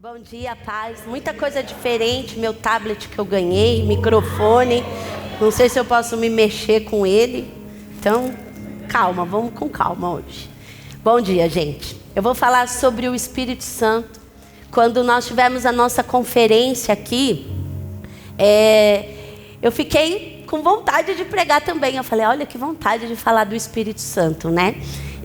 Bom dia, paz. Muita coisa diferente. Meu tablet que eu ganhei, microfone. Não sei se eu posso me mexer com ele. Então, calma, vamos com calma hoje. Bom dia, gente. Eu vou falar sobre o Espírito Santo. Quando nós tivemos a nossa conferência aqui, eu fiquei com vontade de pregar também. Eu falei, olha que vontade de falar do Espírito Santo, né?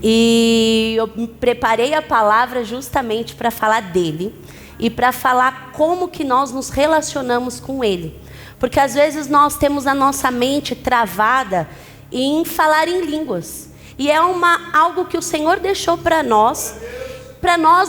E eu preparei a palavra justamente para falar dele. E para falar como que nós nos relacionamos com Ele. Porque às vezes nós temos a nossa mente travada em falar em línguas. E é algo que o Senhor deixou para nós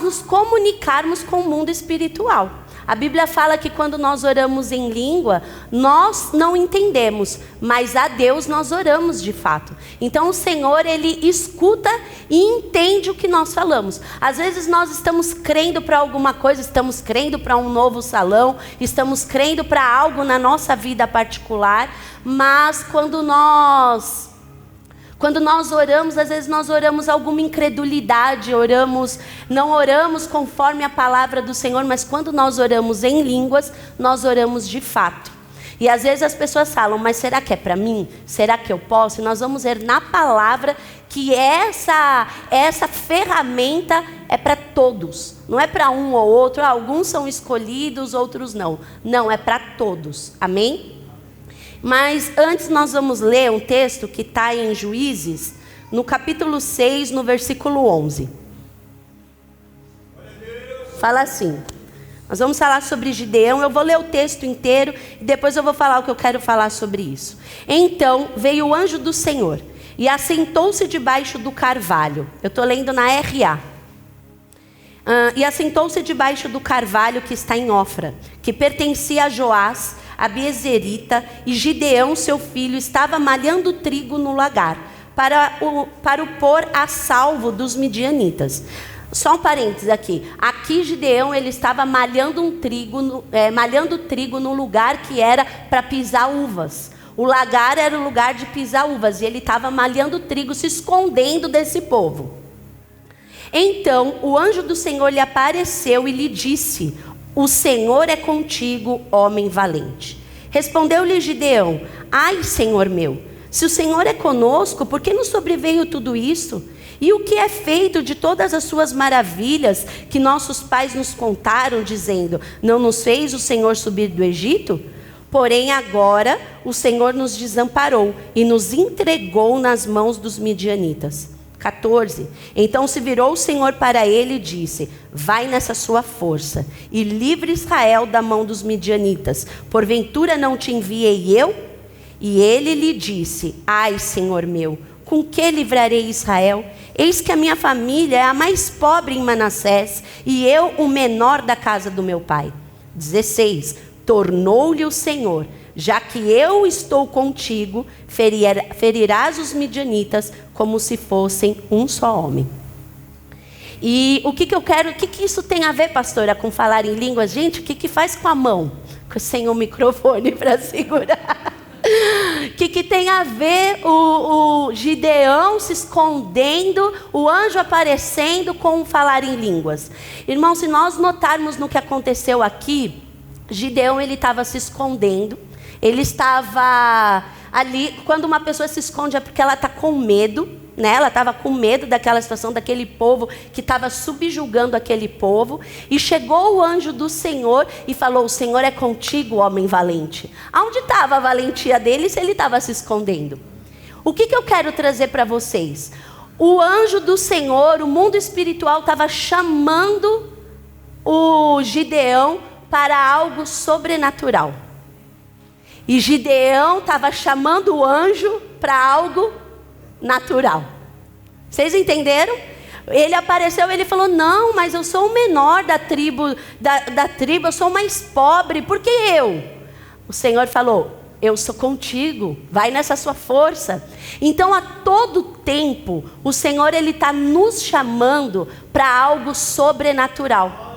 nos comunicarmos com o mundo espiritual. A Bíblia fala que quando nós oramos em língua, nós não entendemos, mas a Deus nós oramos de fato. Então o Senhor, Ele escuta e entende o que nós falamos. Às vezes nós estamos crendo para alguma coisa, estamos crendo para um novo salão, estamos crendo para algo na nossa vida particular, mas quando nós oramos, às vezes nós oramos alguma incredulidade, não oramos conforme a palavra do Senhor, mas quando nós oramos em línguas, nós oramos de fato. E às vezes as pessoas falam, mas será que é para mim? Será que eu posso? E nós vamos ver na palavra que essa ferramenta é para todos. Não é para um ou outro, alguns são escolhidos, outros não. Não, é para todos. Amém? Mas antes nós vamos ler um texto que está em Juízes, no capítulo 6, no versículo 11. Fala assim, nós vamos falar sobre Gideão, eu vou ler o texto inteiro e depois eu vou falar o que eu quero falar sobre isso. Então veio o anjo do Senhor e assentou-se debaixo do carvalho. Eu estou lendo na RA. E assentou-se debaixo do carvalho que está em Ofra, que pertencia a Joás, Abiezerita, e Gideão, seu filho, estava malhando trigo no lagar, para o pôr a salvo dos midianitas. Só um parênteses aqui. Aqui Gideão, ele estava malhando trigo no lugar que era para pisar uvas. O lagar era o lugar de pisar uvas, e ele estava malhando trigo, se escondendo desse povo. Então o anjo do Senhor lhe apareceu e lhe disse: o Senhor é contigo, homem valente. Respondeu-lhe Gideão: ai, Senhor meu, se o Senhor é conosco, por que nos sobreveio tudo isso? E o que é feito de todas as suas maravilhas que nossos pais nos contaram, dizendo: não nos fez o Senhor subir do Egito? Porém agora o Senhor nos desamparou e nos entregou nas mãos dos midianitas. 14. Então se virou o Senhor para ele e disse: vai nessa sua força e livre Israel da mão dos midianitas. Porventura não te enviei eu? E ele lhe disse: ai, Senhor meu, com que livrarei Israel? Eis que a minha família é a mais pobre em Manassés e eu o menor da casa do meu pai. 16. Tornou-lhe o Senhor: já que eu estou contigo, ferirás os midianitas como se fossem um só homem. E o que isso tem a ver, pastora, com falar em línguas? Gente, o que faz com a mão? Sem o microfone para segurar. O que tem a ver o Gideão se escondendo, o anjo aparecendo com falar em línguas? Irmão, se nós notarmos no que aconteceu aqui, Gideão, ele estava se escondendo. Ele estava ali. Quando uma pessoa se esconde é porque ela está com medo, né? Ela estava com medo daquela situação, daquele povo que estava subjugando aquele povo. E chegou o anjo do Senhor e falou: o Senhor é contigo, homem valente. Aonde estava a valentia dele se ele estava se escondendo? O que eu quero trazer para vocês? O anjo do Senhor, o mundo espiritual estava chamando o Gideão para algo sobrenatural. E Gideão estava chamando o anjo para algo natural. Vocês entenderam? Ele apareceu, ele falou: não, mas eu sou o menor da tribo, eu sou o mais pobre, por que eu? O Senhor falou: eu sou contigo, vai nessa sua força. Então a todo tempo o Senhor, ele está nos chamando para algo sobrenatural.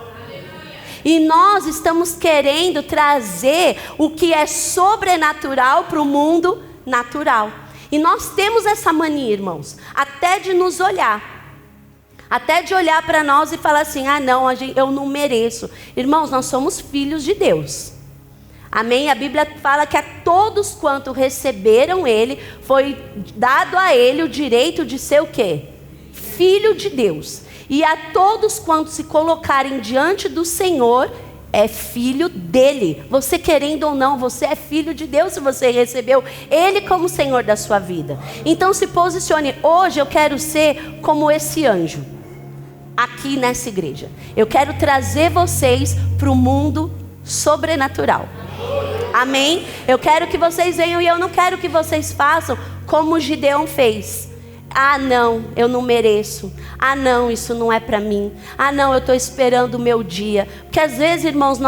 E nós estamos querendo trazer o que é sobrenatural para o mundo natural. E nós temos essa mania, irmãos, até de nos olhar. Até de olhar para nós e falar assim, ah não, eu não mereço. Irmãos, nós somos filhos de Deus. Amém? A Bíblia fala que a todos quanto receberam ele, foi dado a ele o direito de ser o quê? Filho de Deus. E a todos quantos se colocarem diante do Senhor, é filho dele. Você querendo ou não, você é filho de Deus se você recebeu ele como Senhor da sua vida. Então se posicione. Hoje eu quero ser como esse anjo aqui nessa igreja. Eu quero trazer vocês para o mundo sobrenatural. Amém? Eu quero que vocês venham e eu não quero que vocês façam como Gideão fez. Ah não, eu não mereço. Ah não, isso não é para mim. Ah não, eu estou esperando o meu dia. Porque às vezes, irmãos,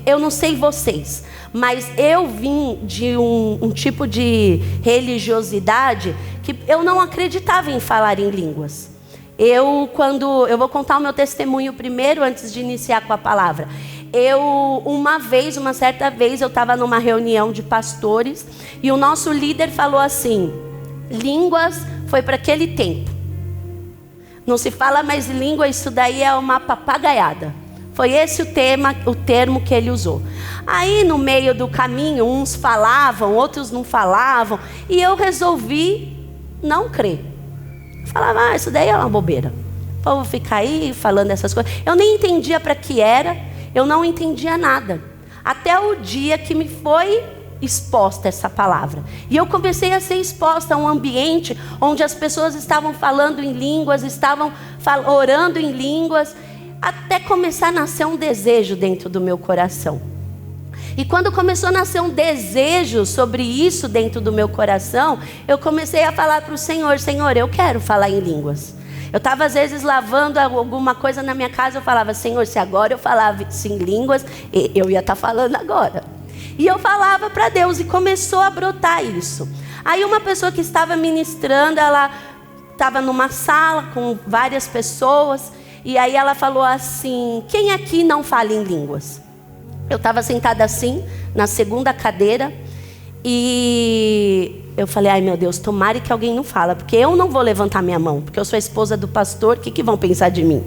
eu não sei vocês, mas eu vim de um tipo de religiosidade que eu não acreditava em falar em línguas. Eu vou contar o meu testemunho primeiro antes de iniciar com a palavra. Uma certa vez, eu estava numa reunião de pastores e o nosso líder falou assim: línguas foi para aquele tempo. Não se fala mais língua, isso daí é uma papagaiada. Foi esse o termo que ele usou. Aí no meio do caminho, uns falavam, outros não falavam, e eu resolvi não crer. Falava, isso daí é uma bobeira. O povo fica aí falando essas coisas. Eu nem entendia para que era, eu não entendia nada. Até o dia que me foi exposta essa palavra. E eu comecei a ser exposta a um ambiente onde as pessoas estavam falando em línguas, estavam orando em línguas, até começar a nascer um desejo dentro do meu coração. E quando começou a nascer um desejo sobre isso dentro do meu coração, eu comecei a falar para o Senhor: Senhor, eu quero falar em línguas. Eu estava às vezes lavando alguma coisa na minha casa, eu falava: Senhor, se agora eu falava em línguas, eu ia estar falando agora. E eu falava para Deus e começou a brotar isso. Aí uma pessoa que estava ministrando, ela estava numa sala com várias pessoas, e aí ela falou assim: quem aqui não fala em línguas? Eu estava sentada assim, na segunda cadeira, e eu falei: ai meu Deus, tomara que alguém não fala, porque eu não vou levantar minha mão, porque eu sou a esposa do pastor, o que vão pensar de mim?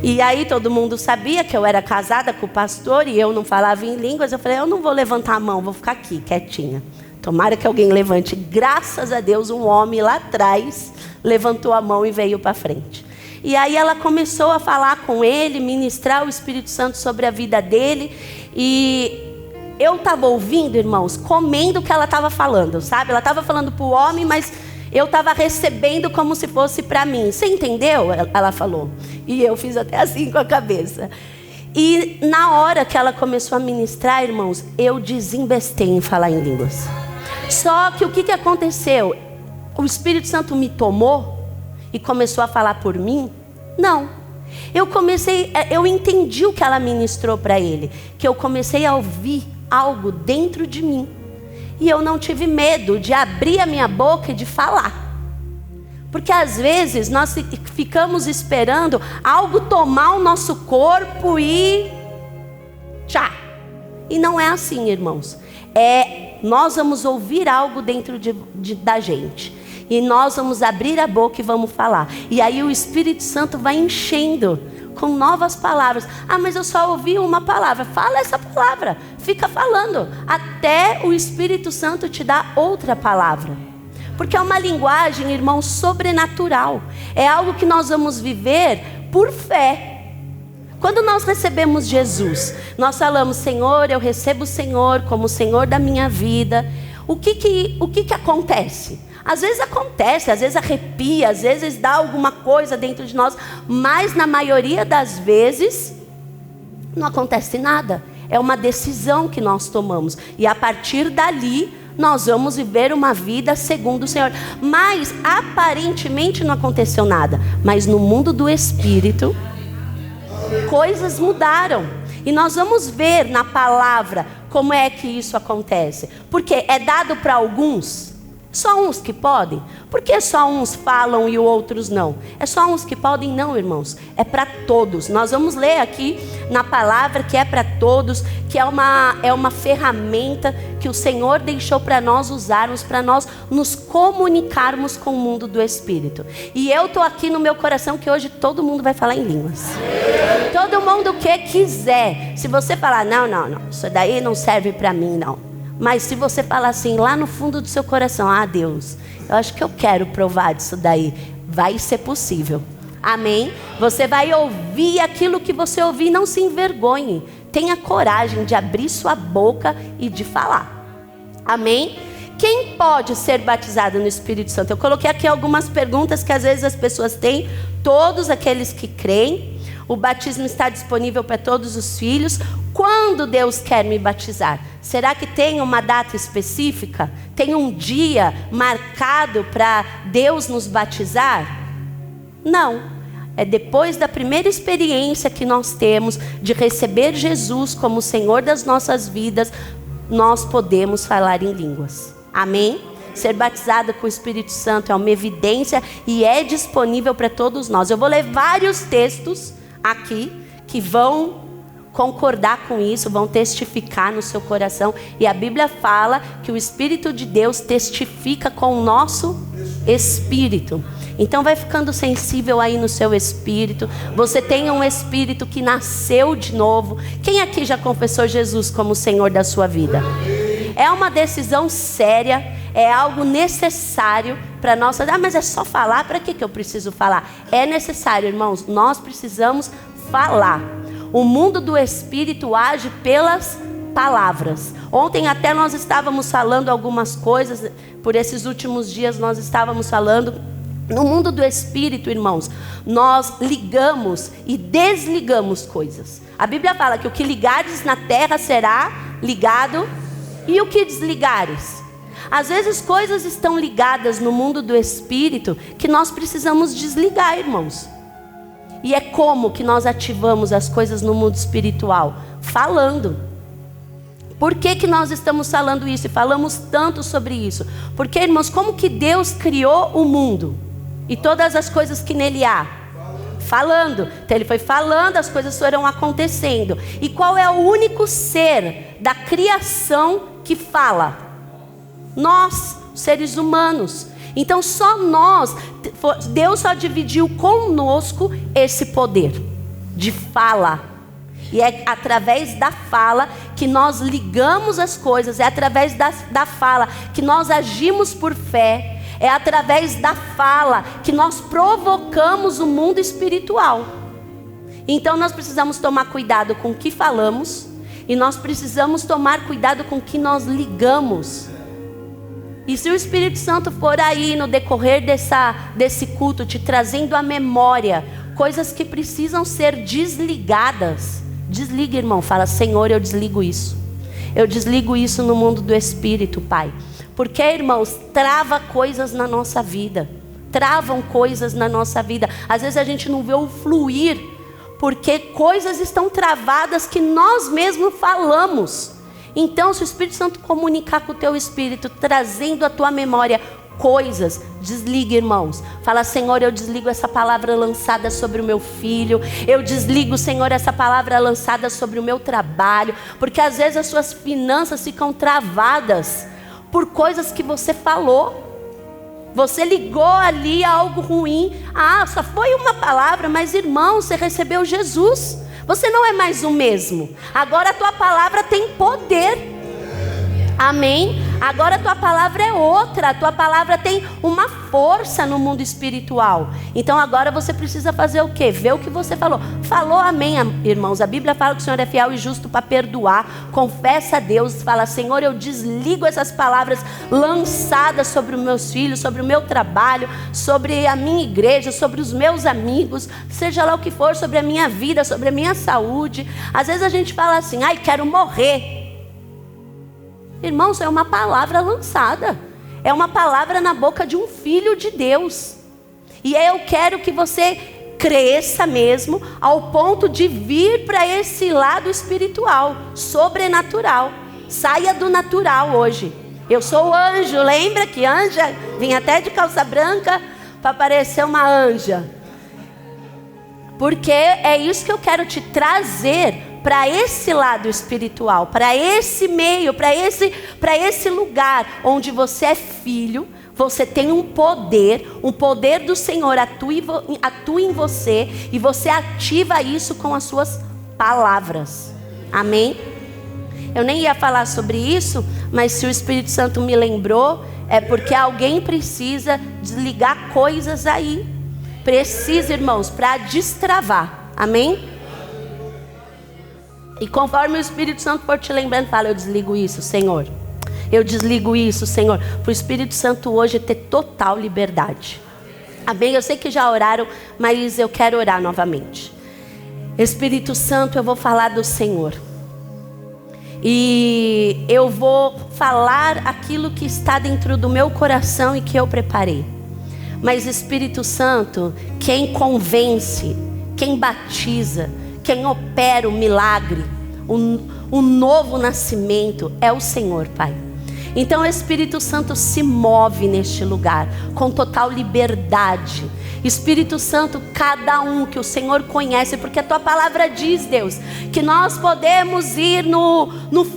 E aí todo mundo sabia que eu era casada com o pastor e eu não falava em línguas. Eu falei: eu não vou levantar a mão, vou ficar aqui, quietinha. Tomara que alguém levante. Graças a Deus, um homem lá atrás levantou a mão e veio para frente. E aí ela começou a falar com ele, ministrar o Espírito Santo sobre a vida dele. E eu estava ouvindo, irmãos, comendo o que ela estava falando, sabe? Ela estava falando para o homem, mas eu estava recebendo como se fosse para mim. Você entendeu? Ela falou. E eu fiz até assim com a cabeça. E na hora que ela começou a ministrar, irmãos, eu desembestei em falar em línguas. Só que o que aconteceu? O Espírito Santo me tomou e começou a falar por mim? Não. Eu entendi o que ela ministrou para ele. Que eu comecei a ouvir algo dentro de mim. E eu não tive medo de abrir a minha boca e de falar. Porque às vezes nós ficamos esperando algo tomar o nosso corpo e tchá. E não é assim, irmãos. Nós vamos ouvir algo dentro da gente. E nós vamos abrir a boca e vamos falar. E aí o Espírito Santo vai enchendo com novas palavras. Ah, mas eu só ouvi uma palavra. Fala essa palavra. Fica falando. Até o Espírito Santo te dá outra palavra. Porque é uma linguagem, irmão, sobrenatural. É algo que nós vamos viver por fé. Quando nós recebemos Jesus, nós falamos: Senhor, eu recebo o Senhor como o Senhor da minha vida. O que acontece? Às vezes acontece, às vezes arrepia, às vezes dá alguma coisa dentro de nós, mas na maioria das vezes não acontece nada. É uma decisão que nós tomamos e a partir dali nós vamos viver uma vida segundo o Senhor. Mas aparentemente não aconteceu nada, mas no mundo do Espírito coisas mudaram. E nós vamos ver na palavra como é que isso acontece. Porque é dado para alguns? Só uns que podem? Por que só uns falam e outros não? É só uns que podem? Não, irmãos. É para todos. Nós vamos ler aqui na palavra que é para todos, que é uma ferramenta que o Senhor deixou para nós usarmos, para nós nos comunicarmos com o mundo do Espírito. E eu estou aqui no meu coração que hoje todo mundo vai falar em línguas. Todo mundo que quiser. Se você falar, não, isso daí não serve para mim, não. Mas se você falar assim, lá no fundo do seu coração, Deus, eu acho que eu quero provar disso daí, vai ser possível. Amém? Você vai ouvir aquilo que você ouvir, não se envergonhe. Tenha coragem de abrir sua boca e de falar. Amém? Quem pode ser batizado no Espírito Santo? Eu coloquei aqui algumas perguntas que às vezes as pessoas têm. Todos aqueles que creem. O batismo está disponível para todos os filhos. Quando Deus quer me batizar? Será que tem uma data específica? Tem um dia marcado para Deus nos batizar? Não. É depois da primeira experiência que nós temos de receber Jesus como Senhor das nossas vidas, nós podemos falar em línguas. Amém? Ser batizado com o Espírito Santo é uma evidência e é disponível para todos nós. Eu vou ler vários textos aqui que vão concordar com isso, vão testificar no seu coração. E a Bíblia fala que o Espírito de Deus testifica com o nosso espírito. Então vai ficando sensível aí no seu espírito. Você tem um espírito que nasceu de novo. Quem aqui já confessou Jesus como Senhor da sua vida? É uma decisão séria, é algo necessário para nós. Mas é só falar? Para que eu preciso falar? É necessário, irmãos, nós precisamos falar. O mundo do Espírito age pelas palavras. Ontem até nós estávamos falando algumas coisas, por esses últimos dias nós estávamos falando. No mundo do Espírito, irmãos, nós ligamos e desligamos coisas. A Bíblia fala que o que ligares na terra será ligado, e o que desligares? Às vezes coisas estão ligadas no mundo do Espírito que nós precisamos desligar, irmãos. E é como que nós ativamos as coisas no mundo espiritual? Falando. Por que nós estamos falando isso e falamos tanto sobre isso? Porque, irmãos, como que Deus criou o mundo e todas as coisas que nele há? Falando. Então ele foi falando, as coisas foram acontecendo. E qual é o único ser da criação que fala? Nós, seres humanos. Então só nós, Deus só dividiu conosco esse poder de fala. E é através da fala que nós ligamos as coisas, é através da fala que nós agimos por fé, é através da fala que nós provocamos o mundo espiritual. Então nós precisamos tomar cuidado com o que falamos e nós precisamos tomar cuidado com o que nós ligamos. E se o Espírito Santo for aí no decorrer desse culto te trazendo à memória coisas que precisam ser desligadas, desliga, irmão, fala: Senhor, eu desligo isso. Eu desligo isso no mundo do Espírito, Pai. Porque, irmãos, trava coisas na nossa vida. Travam coisas na nossa vida. Às vezes a gente não vê o fluir, porque coisas estão travadas que nós mesmos falamos. Então, se o Espírito Santo comunicar com o teu espírito, trazendo à tua memória coisas, desliga, irmãos. Fala: Senhor, eu desligo essa palavra lançada sobre o meu filho. Eu desligo, Senhor, essa palavra lançada sobre o meu trabalho. Porque às vezes as suas finanças ficam travadas por coisas que você falou. Você ligou ali a algo ruim. Só foi uma palavra, mas, irmão, você recebeu Jesus. Você não é mais o mesmo. Agora a tua palavra tem poder. Amém? Agora a tua palavra é outra. A tua palavra tem uma força no mundo espiritual. Então agora você precisa fazer o quê? Ver o que você falou. Falou, amém, irmãos. A Bíblia fala que o Senhor é fiel e justo para perdoar. Confessa a Deus. Fala: Senhor, eu desligo essas palavras lançadas sobre os meus filhos, sobre o meu trabalho, sobre a minha igreja, sobre os meus amigos, seja lá o que for, sobre a minha vida, sobre a minha saúde. Às vezes a gente fala assim: quero morrer. Irmãos, é uma palavra lançada. É uma palavra na boca de um filho de Deus. E eu quero que você cresça mesmo ao ponto de vir para esse lado espiritual, sobrenatural. Saia do natural hoje. Eu sou o anjo, lembra que anja vinha até de calça branca para parecer uma anja? Porque é isso que eu quero te trazer para esse lado espiritual, para esse meio, para esse lugar onde você é filho, você tem um poder do Senhor atua em você e você ativa isso com as suas palavras. Amém? Eu nem ia falar sobre isso, mas se o Espírito Santo me lembrou, é porque alguém precisa desligar coisas aí. Precisa, irmãos, para destravar. Amém? E conforme o Espírito Santo for te lembrando, fala: eu desligo isso, Senhor. Eu desligo isso, Senhor. Para o Espírito Santo hoje ter total liberdade. Amém? Eu sei que já oraram, mas eu quero orar novamente. Espírito Santo, eu vou falar do Senhor. E eu vou falar aquilo que está dentro do meu coração e que eu preparei. Mas Espírito Santo, quem convence, quem batiza, quem opera o milagre, o novo nascimento é o Senhor, Pai. Então o Espírito Santo se move neste lugar com total liberdade. Espírito Santo, cada um que o Senhor conhece, porque a tua palavra diz, Deus, que nós podemos ir no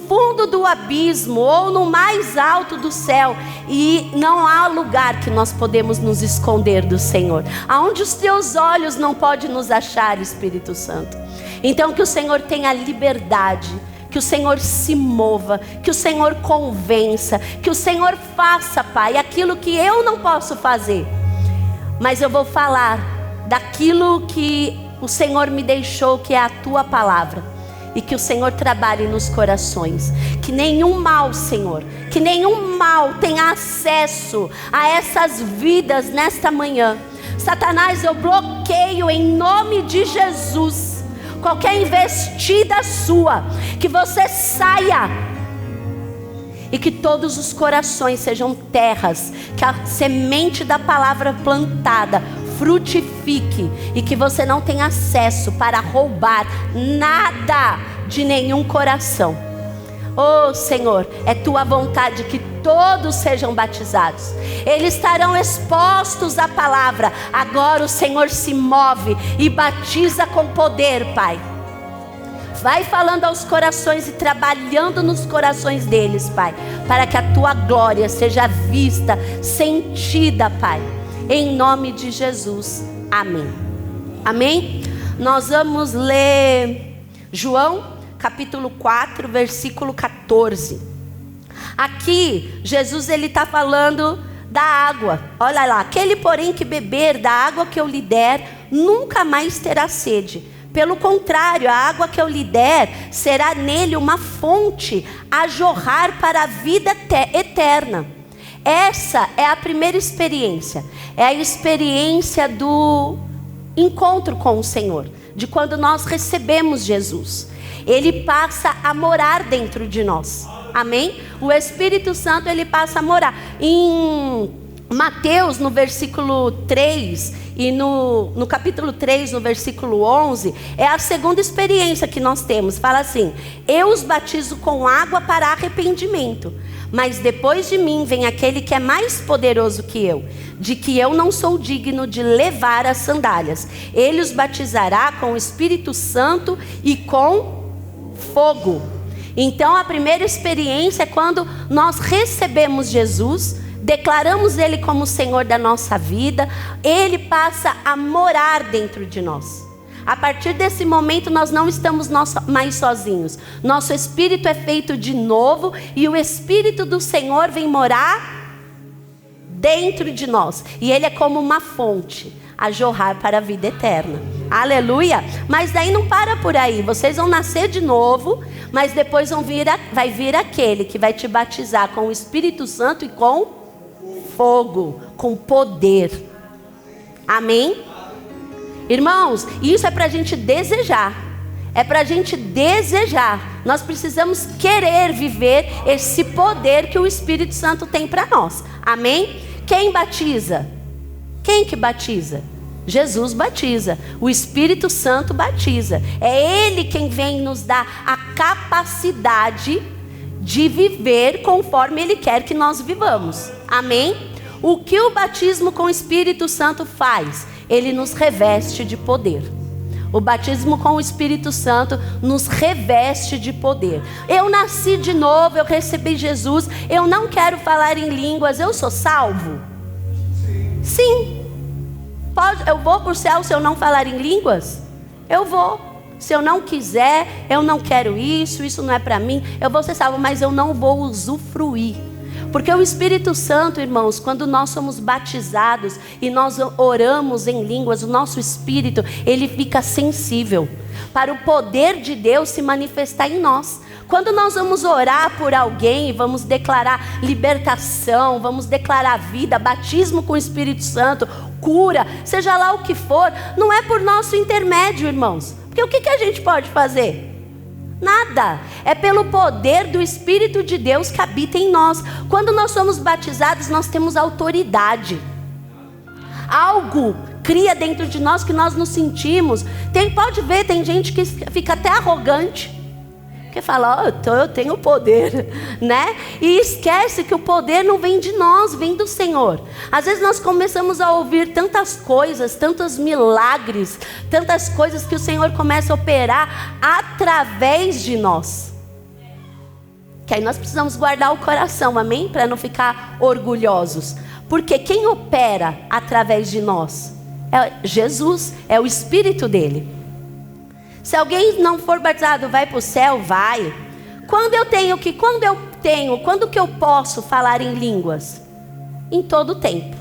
fundo do abismo ou no mais alto do céu e não há lugar que nós podemos nos esconder do Senhor. Aonde os teus olhos não podem nos achar, Espírito Santo. Então que o Senhor tenha liberdade, que o Senhor se mova, que o Senhor convença, que o Senhor faça, Pai, aquilo que eu não posso fazer. Mas eu vou falar daquilo que o Senhor me deixou, que é a tua palavra. E que o Senhor trabalhe nos corações. Que nenhum mal, Senhor, que nenhum mal tenha acesso a essas vidas nesta manhã. Satanás, eu bloqueio em nome de Jesus qualquer investida sua. Que você saia. E que todos os corações sejam terras, que a semente da palavra plantada frutifique e que você não tenha acesso para roubar nada de nenhum coração. Oh Senhor, é tua vontade que todos sejam batizados. Eles estarão expostos à palavra. Agora o Senhor se move e batiza com poder, Pai. Vai falando aos corações e trabalhando nos corações deles, Pai, para que a tua glória seja vista, sentida, Pai, em nome de Jesus. Amém. Amém? Nós vamos ler João capítulo 4, versículo 14. Aqui, Jesus ele está falando da água. Olha lá: aquele porém que beber da água que eu lhe der, nunca mais terá sede. Pelo contrário, a água que eu lhe der será nele uma fonte a jorrar para a vida eterna. Essa é a primeira experiência. É a experiência do encontro com o Senhor. De quando nós recebemos Jesus. Ele passa a morar dentro de nós. Amém? O Espírito Santo ele passa a morar. Em Mateus, no versículo 3... E no capítulo 3, no versículo 11, é a segunda experiência que nós temos. Fala assim: eu os batizo com água para arrependimento, mas depois de mim vem aquele que é mais poderoso que eu, de que eu não sou digno de levar as sandálias. Ele os batizará com o Espírito Santo e com fogo. Então a primeira experiência é quando nós recebemos Jesus, declaramos Ele como Senhor da nossa vida, Ele passa a morar dentro de nós. A partir desse momento nós não estamos mais sozinhos. Nosso espírito é feito de novo e o Espírito do Senhor vem morar dentro de nós. E Ele é como uma fonte a jorrar para a vida eterna. Aleluia! Mas daí não para por aí. Vocês vão nascer de novo, mas depois vai vir aquele que vai te batizar com o Espírito Santo e com fogo, com poder. Amém? Irmãos, isso é para a gente desejar. É para a gente desejar. Nós precisamos querer viver esse poder que o Espírito Santo tem para nós. Amém? Quem batiza? Quem que batiza? Jesus batiza. O Espírito Santo batiza. É Ele quem vem nos dar a capacidade de viver conforme Ele quer que nós vivamos. Amém? O que o batismo com o Espírito Santo faz? Ele nos reveste de poder. O batismo com o Espírito Santo nos reveste de poder. Eu nasci de novo, eu recebi Jesus, eu não quero falar em línguas, eu sou salvo? Sim. Eu vou para o céu se eu não falar em línguas? Eu vou. Se eu não quiser, eu não quero isso não é para mim, eu vou ser salvo, mas eu não vou usufruir. Porque o Espírito Santo, irmãos, quando nós somos batizados e nós oramos em línguas, o nosso espírito, ele fica sensível para o poder de Deus se manifestar em nós. Quando nós vamos orar por alguém, vamos declarar libertação, vamos declarar vida, batismo com o Espírito Santo, cura, seja lá o que for, não é por nosso intermédio, irmãos. Porque o que a gente pode fazer? Nada. É pelo poder do Espírito de Deus que habita em nós. Quando nós somos batizados, nós temos autoridade. Algo cria dentro de nós que nós nos sentimos. Pode ver, tem gente que fica até arrogante. Que fala, eu tenho poder, né? E esquece que o poder não vem de nós, vem do Senhor. Às vezes nós começamos a ouvir tantas coisas, tantos milagres, tantas coisas que o Senhor começa a operar através de nós. Que aí nós precisamos guardar o coração, amém? Para não ficar orgulhosos. Porque quem opera através de nós é Jesus, é o Espírito dele. Se alguém não for batizado, vai para o céu? Vai. Quando que eu posso falar em línguas? Em todo tempo.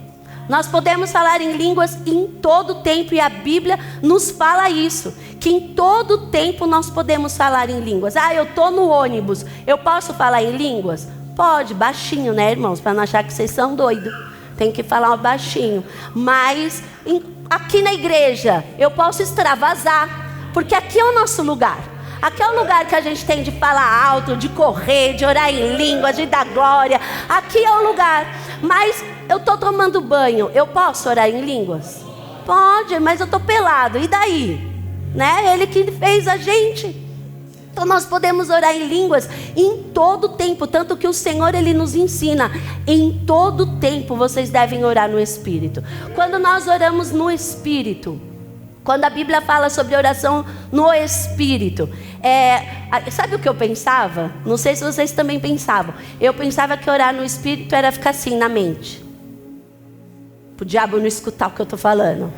Nós podemos falar em línguas em todo tempo, e a Bíblia nos fala isso, que em todo tempo nós podemos falar em línguas. Eu estou no ônibus, eu posso falar em línguas? Pode, baixinho, né, irmãos? Para não achar que vocês são doidos. Tem que falar baixinho. Mas aqui na igreja, eu posso extravasar. Porque aqui é o nosso lugar. Aqui é o lugar que a gente tem de falar alto, de correr, de orar em línguas, de dar glória. Aqui é o lugar. Mas eu estou tomando banho, eu posso orar em línguas? Pode, mas eu estou pelado. E daí? Né? Ele que fez a gente. Então nós podemos orar em línguas em todo tempo. Tanto que o Senhor, Ele nos ensina. Em todo tempo vocês devem orar no Espírito. Quando nós oramos no Espírito, quando a Bíblia fala sobre oração no Espírito, sabe o que eu pensava? Não sei se vocês também pensavam. Eu pensava que orar no Espírito era ficar assim na mente, para o diabo não escutar o que eu estou falando,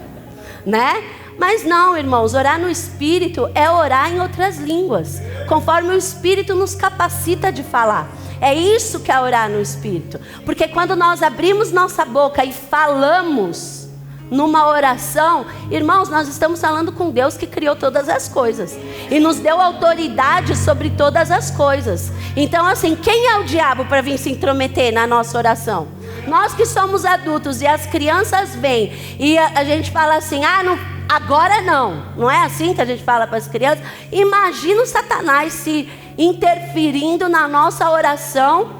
né? Mas não, irmãos, orar no Espírito é orar em outras línguas, conforme o Espírito nos capacita de falar. É isso que é orar no Espírito. Porque quando nós abrimos nossa boca e falamos numa oração, irmãos, nós estamos falando com Deus que criou todas as coisas e nos deu autoridade sobre todas as coisas. Então assim, quem é o diabo para vir se intrometer na nossa oração? Nós que somos adultos e as crianças vêm e a gente fala assim, não, agora não é assim que a gente fala para as crianças? Imagina o Satanás se interferindo na nossa oração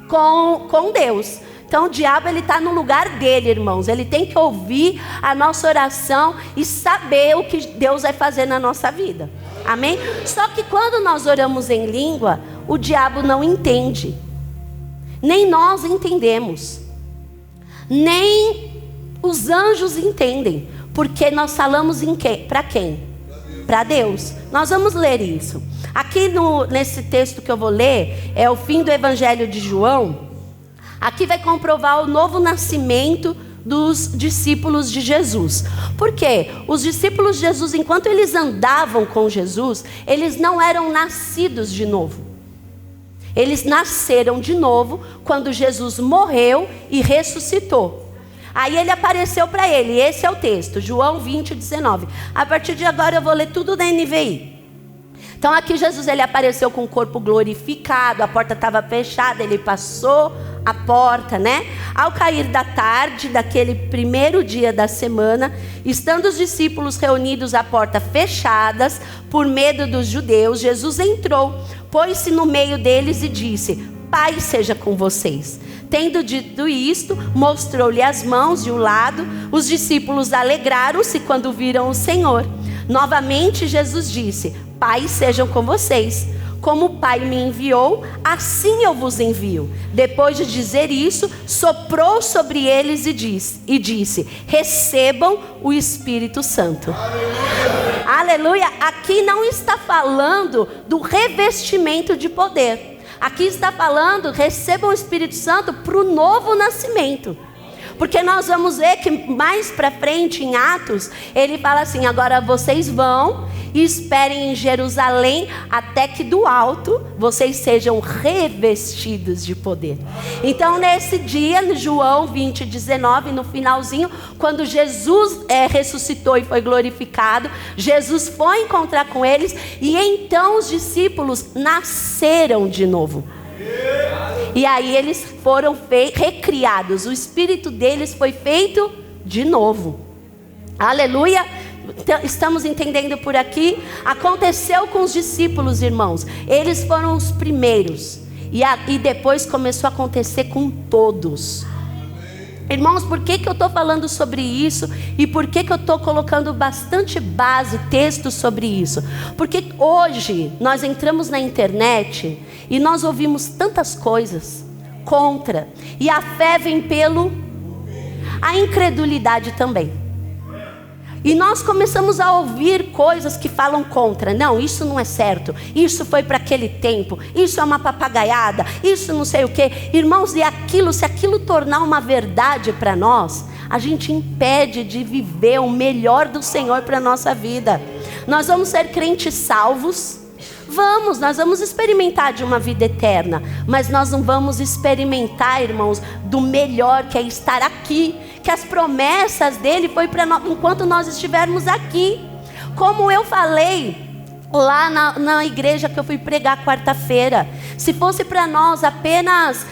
com Deus. Então o diabo, ele está no lugar dele, irmãos. Ele tem que ouvir a nossa oração e saber o que Deus vai fazer na nossa vida. Amém? Só que quando nós oramos em língua, o diabo não entende. Nem nós entendemos. Nem os anjos entendem. Porque nós falamos para quem? Para Deus. Nós vamos ler isso. Aqui nesse texto que eu vou ler, é o fim do Evangelho de João. Aqui vai comprovar o novo nascimento dos discípulos de Jesus. Por quê? Os discípulos de Jesus, enquanto eles andavam com Jesus, eles não eram nascidos de novo. Eles nasceram de novo quando Jesus morreu e ressuscitou. Aí ele apareceu para ele. Esse é o texto, João 20, 19. A partir de agora eu vou ler tudo da NVI. Então aqui Jesus, ele apareceu com o corpo glorificado, a porta estava fechada, ele passou a porta, né? Ao cair da tarde daquele primeiro dia da semana, estando os discípulos reunidos à porta fechadas, por medo dos judeus, Jesus entrou, pôs-se no meio deles e disse: Pai seja com vocês. Tendo dito isto, mostrou-lhe as mãos e o lado. Os discípulos alegraram-se quando viram o Senhor. Novamente Jesus disse: Pai sejam com vocês. como o Pai me enviou, assim eu vos envio. Depois de dizer isso, soprou sobre eles e disse: recebam o Espírito Santo. Aleluia. Aqui não está falando do revestimento de poder. Aqui está falando, recebam o Espírito Santo para o novo nascimento. Porque nós vamos ver que mais para frente em Atos, ele fala assim: agora vocês vão e esperem em Jerusalém até que do alto vocês sejam revestidos de poder. Então nesse dia, João 20:19, no finalzinho, quando Jesus ressuscitou e foi glorificado, Jesus foi encontrar com eles, e então os discípulos nasceram de novo. E aí eles foram recriados, o espírito deles foi feito de novo. Aleluia. Estamos entendendo por aqui? Aconteceu com os discípulos, irmãos. Eles foram os primeiros. E depois começou a acontecer com todos. Irmãos, por que eu estou falando sobre isso? E por que eu estou colocando bastante base, texto sobre isso? Porque hoje nós entramos na internet e nós ouvimos tantas coisas contra. E a fé vem a incredulidade também. E nós começamos a ouvir coisas que falam contra. Não, isso não é certo. Isso foi para aquele tempo. Isso é uma papagaiada. Isso não sei o quê. Irmãos, e aquilo, se aquilo tornar uma verdade para nós, a gente impede de viver o melhor do Senhor para a nossa vida. Nós vamos ser crentes salvos. Nós vamos experimentar de uma vida eterna. Mas nós não vamos experimentar, irmãos, do melhor, que é estar aqui. Que as promessas dele foi para nós enquanto nós estivermos aqui. Como eu falei lá na igreja que eu fui pregar quarta-feira, se fosse para nós apenas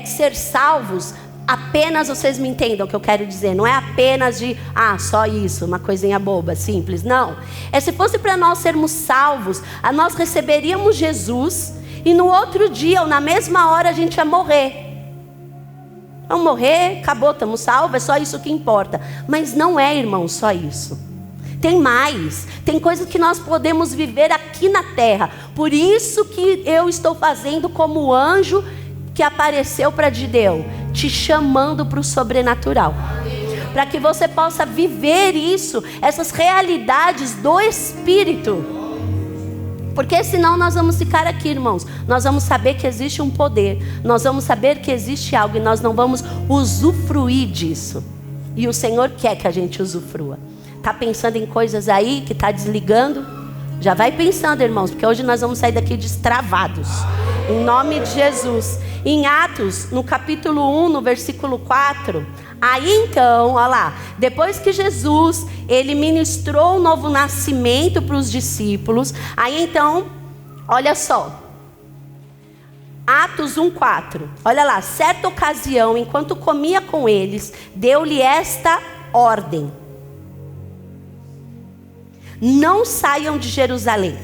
ser salvos, apenas, vocês me entendam o que eu quero dizer, não é apenas de só isso, uma coisinha boba, simples, não. Se fosse para nós sermos salvos, nós receberíamos Jesus e no outro dia ou na mesma hora a gente ia morrer. Vamos morrer, acabou, estamos salvos, é só isso que importa. Mas não é, irmão, só isso. Tem mais, tem coisas que nós podemos viver aqui na terra. Por isso que eu estou fazendo como o anjo que apareceu para Gideão, te chamando para o sobrenatural. Para que você possa viver isso, essas realidades do Espírito. Porque senão nós vamos ficar aqui, irmãos. Nós vamos saber que existe um poder. Nós vamos saber que existe algo e nós não vamos usufruir disso. E o Senhor quer que a gente usufrua. Está pensando em coisas aí que está desligando? Já vai pensando, irmãos, porque hoje nós vamos sair daqui destravados. Em nome de Jesus. Em Atos, no capítulo 1, no versículo 4... Aí então, olha lá, depois que Jesus, ele ministrou o novo nascimento para os discípulos, aí então, olha só, Atos 1:4, olha lá, certa ocasião, enquanto comia com eles, deu-lhe esta ordem: não saiam de Jerusalém,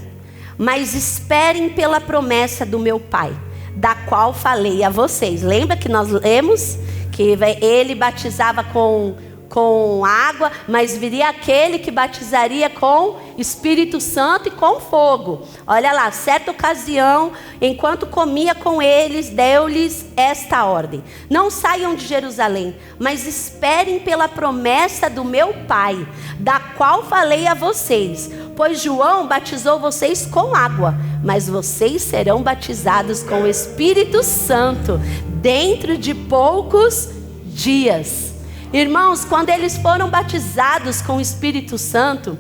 mas esperem pela promessa do meu Pai, da qual falei a vocês. Lembra que nós lemos? Que ele batizava com água, mas viria aquele que batizaria com Espírito Santo e com fogo. Olha lá, certa ocasião, enquanto comia com eles, deu-lhes esta ordem: não saiam de Jerusalém, mas esperem pela promessa do meu Pai, da qual falei a vocês. Pois João batizou vocês com água, mas vocês serão batizados com o Espírito Santo dentro de poucos dias. Irmãos, quando eles foram batizados com o Espírito Santo,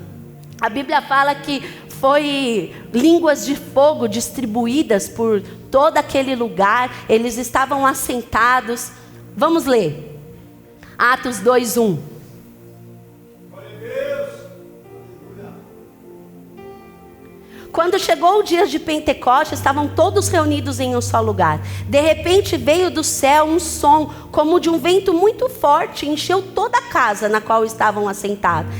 a Bíblia fala que foi línguas de fogo distribuídas por todo aquele lugar. Eles estavam assentados. Vamos ler Atos 2:1. Quando chegou o dia de Pentecostes, estavam todos reunidos em um só lugar. De repente veio do céu um som, como de um vento muito forte, encheu toda a casa na qual estavam sentados.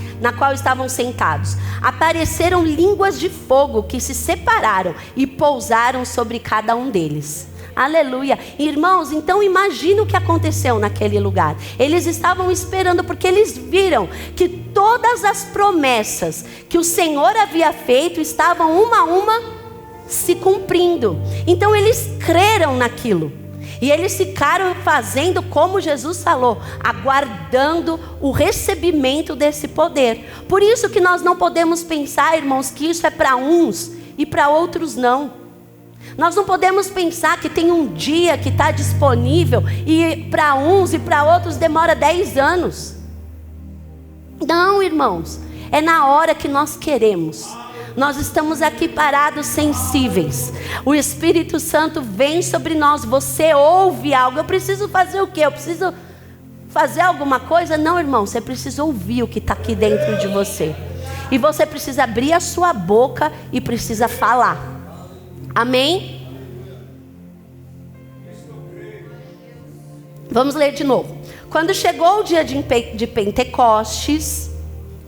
Apareceram línguas de fogo que se separaram e pousaram sobre cada um deles. Aleluia. Irmãos, então imagina o que aconteceu naquele lugar. Eles estavam esperando, porque eles viram que todas as promessas que o Senhor havia feito estavam uma a uma se cumprindo. Então eles creram naquilo. E eles ficaram fazendo como Jesus falou, aguardando o recebimento desse poder. Por isso que nós não podemos pensar, irmãos, que isso é para uns e para outros não. Nós não podemos pensar que tem um dia que está disponível e para uns e para outros demora 10 anos. Não, irmãos, é na hora que nós queremos. Nós estamos aqui parados, sensíveis. O Espírito Santo vem sobre nós. Você ouve algo. Eu preciso fazer o quê? Eu preciso fazer alguma coisa? Não, irmão. Você precisa ouvir o que está aqui dentro de você. E você precisa abrir a sua boca e precisa falar. Amém? Vamos ler de novo. Quando chegou o dia de Pentecostes,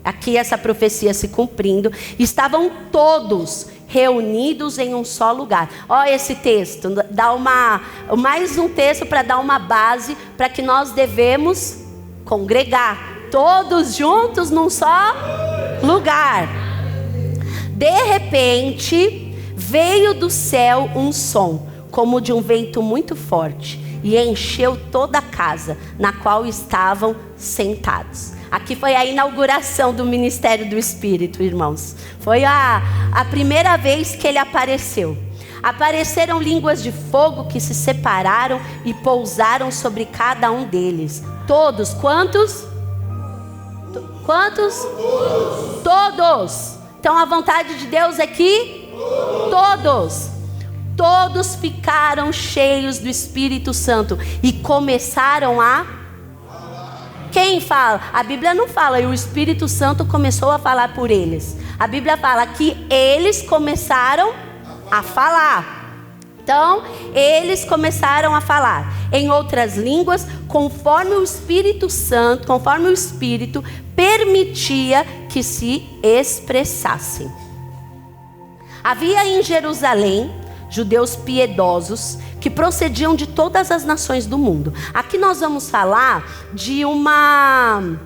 aqui essa profecia se cumprindo, estavam todos reunidos em um só lugar. Olha esse texto, dá mais um texto para dar uma base para que nós devemos congregar, todos juntos num só lugar. De repente, veio do céu um som, como de um vento muito forte, e encheu toda a casa na qual estavam sentados. Aqui foi a inauguração do ministério do Espírito, irmãos. Foi a primeira vez que ele apareceu. Apareceram línguas de fogo que se separaram e pousaram sobre cada um deles. Todos, quantos? Quantos? Todos. Então a vontade de Deus é que todos. Todos ficaram cheios do Espírito Santo e começaram a... Quem fala? A Bíblia não fala, e o Espírito Santo começou a falar por eles. A Bíblia fala que eles começaram a falar. Então, eles começaram a falar em outras línguas, conforme o Espírito Santo, conforme o Espírito permitia que se expressassem. Havia em Jerusalém judeus piedosos que procediam de todas as nações do mundo. Aqui nós vamos falar de uma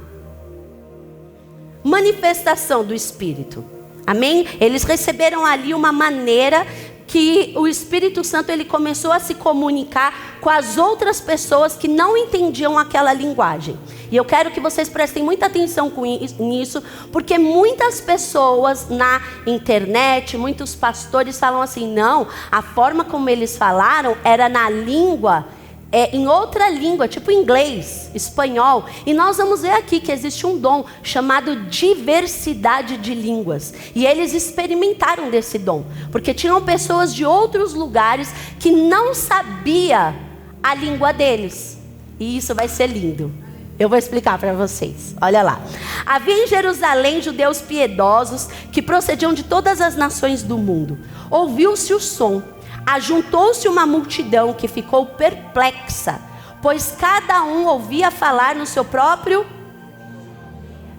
manifestação do Espírito. Amém? Eles receberam ali uma maneira que o Espírito Santo ele começou a se comunicar com as outras pessoas que não entendiam aquela linguagem. E eu quero que vocês prestem muita atenção nisso, porque muitas pessoas na internet, muitos pastores falam assim, não, a forma como eles falaram era na língua, em outra língua, tipo inglês, espanhol. E nós vamos ver aqui que existe um dom chamado diversidade de línguas. E eles experimentaram desse dom, porque tinham pessoas de outros lugares que não sabiam a língua deles. E isso vai ser lindo. Eu vou explicar para vocês. Olha lá. Havia em Jerusalém judeus piedosos que procediam de todas as nações do mundo. Ouviu-se o som. Ajuntou-se uma multidão que ficou perplexa, pois cada um ouvia falar no seu próprio.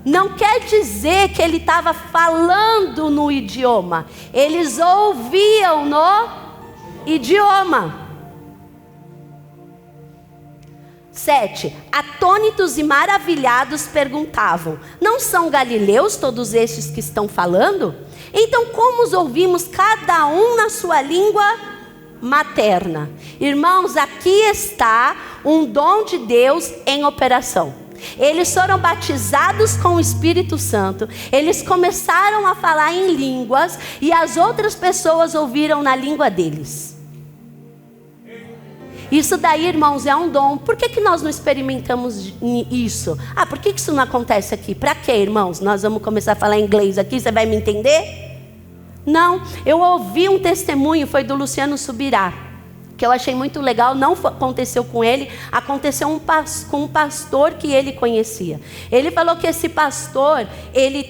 Não quer dizer que ele estava falando no idioma. Eles ouviam no idioma. 7. Atônitos e maravilhados perguntavam: não são galileus todos estes que estão falando? Então como os ouvimos cada um na sua língua materna? Irmãos, aqui está um dom de Deus em operação. Eles foram batizados com o Espírito Santo. Eles começaram a falar em línguas e as outras pessoas ouviram na língua deles. Isso daí, irmãos, é um dom. Por que nós não experimentamos isso? Por que isso não acontece aqui? Para quê, irmãos? Nós vamos começar a falar inglês aqui, você vai me entender? Não, eu ouvi um testemunho, foi do Luciano Subirá, que eu achei muito legal. Não aconteceu com ele, aconteceu com um pastor que ele conhecia. Ele falou que esse pastor, ele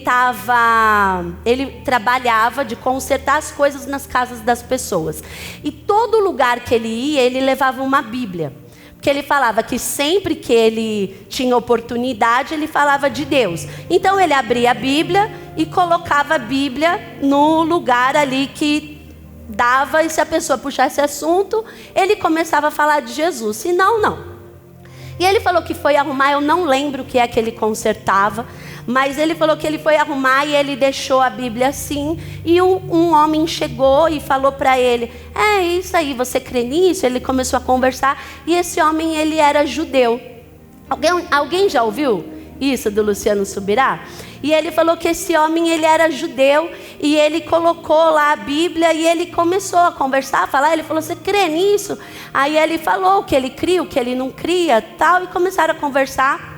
trabalhava de consertar as coisas nas casas das pessoas. E todo lugar que ele ia, ele levava uma Bíblia. Porque ele falava que sempre que ele tinha oportunidade, ele falava de Deus. Então ele abria a Bíblia e colocava a Bíblia no lugar ali que dava, e se a pessoa puxasse assunto, ele começava a falar de Jesus. Se não, não. E ele falou que foi arrumar, eu não lembro o que é que ele consertava, mas ele falou que ele foi arrumar e ele deixou a Bíblia assim, e um homem chegou e falou para ele, é isso aí, você crê nisso? Ele começou a conversar, e esse homem, ele era judeu. Alguém já ouviu isso do Luciano Subirá? E ele falou que esse homem, ele era judeu, e ele colocou lá a Bíblia, e ele começou a conversar, a falar, ele falou, você crê nisso? Aí ele falou o que ele cria, o que ele não cria, tal, e começaram a conversar.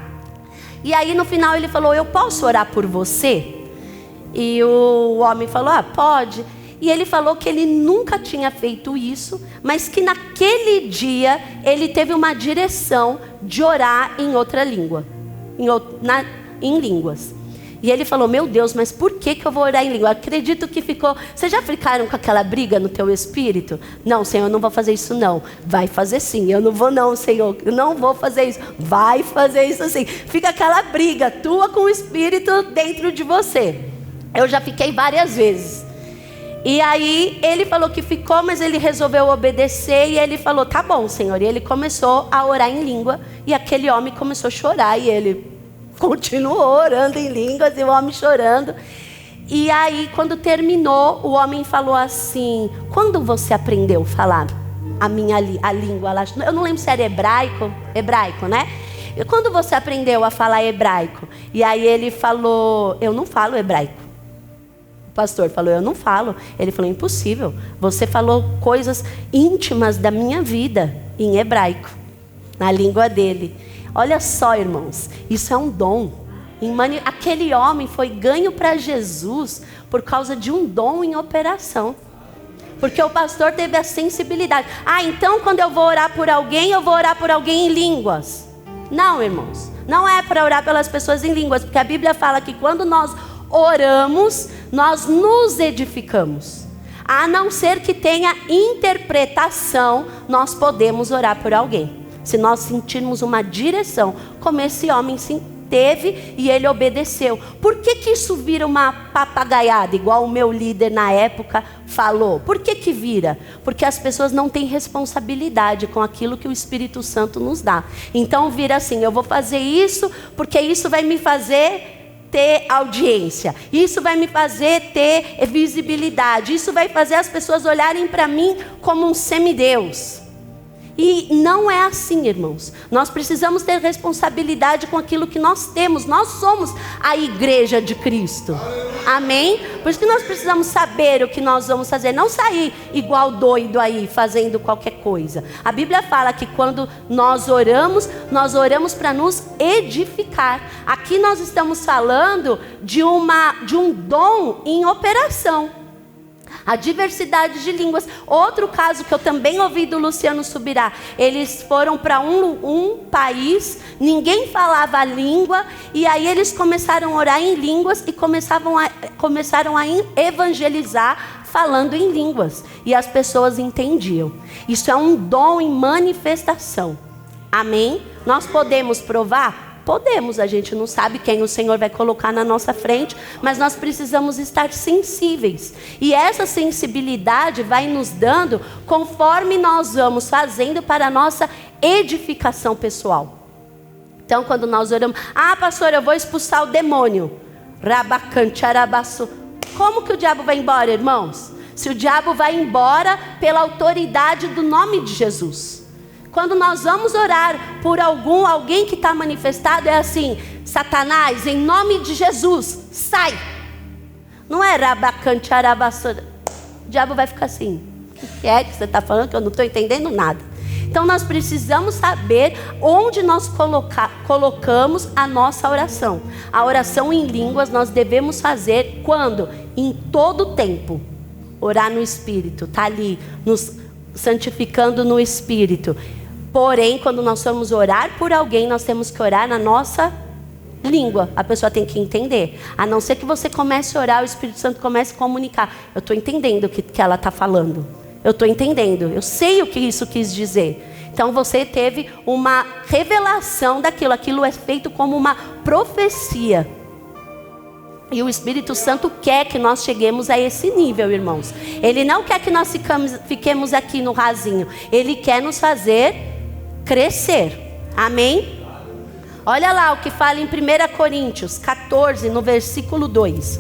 E aí no final ele falou, eu posso orar por você? E o homem falou, pode. E ele falou que ele nunca tinha feito isso, mas que naquele dia ele teve uma direção de orar em outra língua, em línguas. E ele falou, meu Deus, mas por que eu vou orar em língua? Acredito que ficou... Vocês já ficaram com aquela briga no teu espírito? Não, Senhor, eu não vou fazer isso não. Vai fazer sim. Eu não vou não, Senhor. Eu não vou fazer isso. Vai fazer isso sim. Fica aquela briga tua com o espírito dentro de você. Eu já fiquei várias vezes. E aí ele falou que ficou, mas ele resolveu obedecer. E ele falou, tá bom, Senhor. E ele começou a orar em língua. E aquele homem começou a chorar. E ele... continuou orando em línguas e o homem chorando. E aí quando terminou, o homem falou assim, quando você aprendeu a falar a língua lá? Eu não lembro se era hebraico, né? E quando você aprendeu a falar hebraico? E aí ele falou, eu não falo hebraico. O pastor falou, eu não falo. Ele falou, impossível, você falou coisas íntimas da minha vida em hebraico, na língua dele. Olha só, irmãos, isso é um dom. Aquele homem foi ganho para Jesus por causa de um dom em operação. Porque o pastor teve a sensibilidade. Então quando eu vou orar por alguém, eu vou orar por alguém em línguas. Não, irmãos, não é para orar pelas pessoas em línguas, porque a Bíblia fala que quando nós oramos, nós nos edificamos. A não ser que tenha interpretação, nós podemos orar por alguém. Se nós sentirmos uma direção, como esse homem teve e ele obedeceu. Por que isso vira uma papagaiada, igual o meu líder na época falou? Por que vira? Porque as pessoas não têm responsabilidade com aquilo que o Espírito Santo nos dá. Então vira assim, eu vou fazer isso porque isso vai me fazer ter audiência. Isso vai me fazer ter visibilidade. Isso vai fazer as pessoas olharem para mim como um semideus. E não é assim, irmãos. Nós precisamos ter responsabilidade com aquilo que nós temos. Nós somos a igreja de Cristo. Amém? Por isso que nós precisamos saber o que nós vamos fazer. Não sair igual doido aí, fazendo qualquer coisa. A Bíblia fala que quando nós oramos para nos edificar. Aqui nós estamos falando de um dom em operação. A diversidade de línguas. Outro caso que eu também ouvi do Luciano Subirá. Eles foram para um país, ninguém falava a língua, e aí eles começaram a orar em línguas e começaram a evangelizar falando em línguas. E as pessoas entendiam. Isso é um dom em manifestação. Amém? Nós podemos provar? Podemos, a gente não sabe quem o Senhor vai colocar na nossa frente, mas nós precisamos estar sensíveis. E essa sensibilidade vai nos dando conforme nós vamos fazendo para a nossa edificação pessoal. Então, quando nós oramos, pastor, eu vou expulsar o demônio. Rabacantarabaçu. Como que o diabo vai embora, irmãos? Se o diabo vai embora pela autoridade do nome de Jesus. Quando nós vamos orar por alguém que está manifestado, é assim, Satanás, em nome de Jesus, sai. Não é rabacante, arabaçora. O diabo vai ficar assim, o que é que você está falando que eu não estou entendendo nada? Então nós precisamos saber onde nós colocamos a nossa oração. A oração em línguas nós devemos fazer quando? Em todo tempo. Orar no Espírito, está ali, nos santificando no Espírito. Porém, quando nós vamos orar por alguém, nós temos que orar na nossa língua. A pessoa tem que entender. A não ser que você comece a orar, o Espírito Santo comece a comunicar. Eu estou entendendo o que ela está falando. Eu estou entendendo. Eu sei o que isso quis dizer. Então você teve uma revelação daquilo. Aquilo é feito como uma profecia. E o Espírito Santo quer que nós cheguemos a esse nível, irmãos. Ele não quer que nós fiquemos aqui no rasinho. Ele quer nos fazer crescer. Amém? Olha lá o que fala em 1 Coríntios 14, no versículo 2.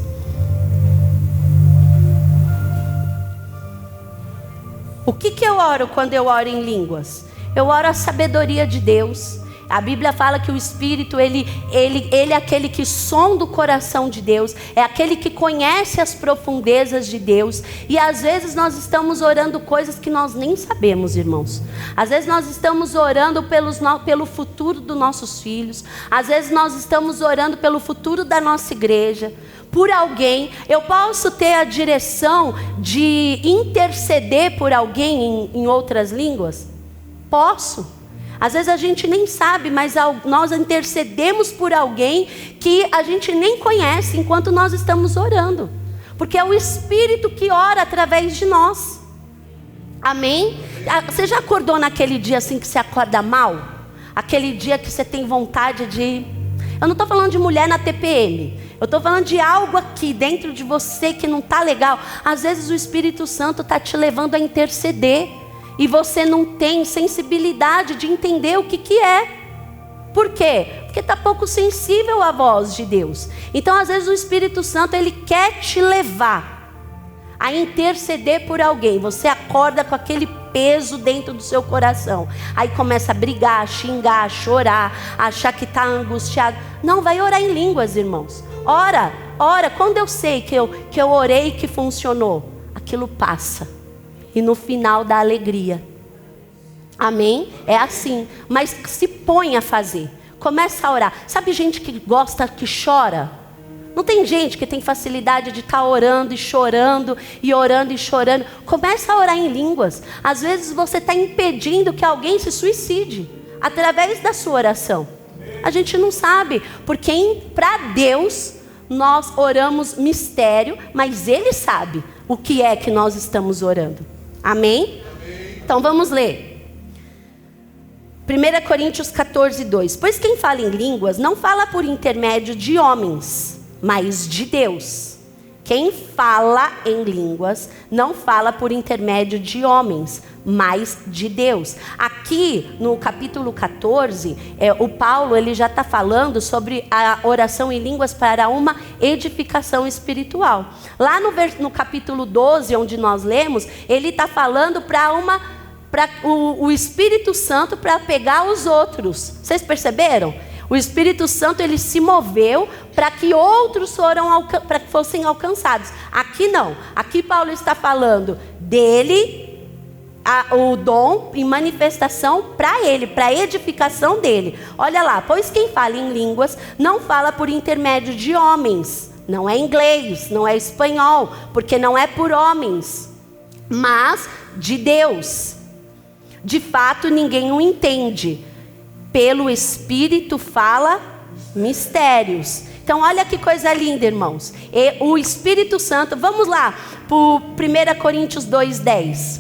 O que eu oro quando eu oro em línguas? Eu oro a sabedoria de Deus. A Bíblia fala que o Espírito, ele é aquele que sonda o coração de Deus, é aquele que conhece as profundezas de Deus. E às vezes nós estamos orando coisas que nós nem sabemos, irmãos. Às vezes nós estamos orando pelo futuro dos nossos filhos. Às vezes nós estamos orando pelo futuro da nossa igreja, por alguém. Eu posso ter a direção de interceder por alguém em outras línguas? Posso. Às vezes a gente nem sabe, mas nós intercedemos por alguém que a gente nem conhece enquanto nós estamos orando. Porque é o Espírito que ora através de nós. Amém? Você já acordou naquele dia assim que você acorda mal? Aquele dia que você tem vontade de... Eu não estou falando de mulher na TPM. Eu estou falando de algo aqui dentro de você que não está legal. Às vezes o Espírito Santo está te levando a interceder. E você não tem sensibilidade de entender o que é. Por quê? Porque está pouco sensível à voz de Deus. Então às vezes o Espírito Santo, ele quer te levar a interceder por alguém. Você acorda com aquele peso dentro do seu coração. Aí começa a brigar, a xingar, a chorar, a achar que está angustiado. Não, vai orar em línguas, irmãos. Ora. Quando eu sei que eu orei e que funcionou, aquilo passa. E no final dá alegria. Amém? É assim. Mas se põe a fazer. Começa a orar. Sabe gente que gosta, que chora? Não tem gente que tem facilidade de estar orando e chorando, e orando e chorando. Começa a orar em línguas. Às vezes você está impedindo que alguém se suicide através da sua oração. A gente não sabe, porque para Deus nós oramos mistério, mas Ele sabe o que é que nós estamos orando. Amém? Então vamos ler. 1 Coríntios 14, 2. Pois quem fala em línguas não fala por intermédio de homens, mas de Deus. Quem fala em línguas não fala por intermédio de homens, mas de Deus. Aqui no capítulo 14, o Paulo ele já está falando sobre a oração em línguas para uma edificação espiritual. Lá no capítulo 12, onde nós lemos, ele está falando para o Espírito Santo para pegar os outros. Vocês perceberam? O Espírito Santo ele se moveu para que outros fossem alcançados. Aqui não. Aqui Paulo está falando dele, o dom em manifestação para ele, para a edificação dele. Olha lá, pois quem fala em línguas não fala por intermédio de homens. Não é inglês, não é espanhol, porque não é por homens, mas de Deus. De fato ninguém o entende. Pelo Espírito fala mistérios. Então olha que coisa linda, irmãos. E o Espírito Santo, vamos lá para 1 Coríntios 2:10.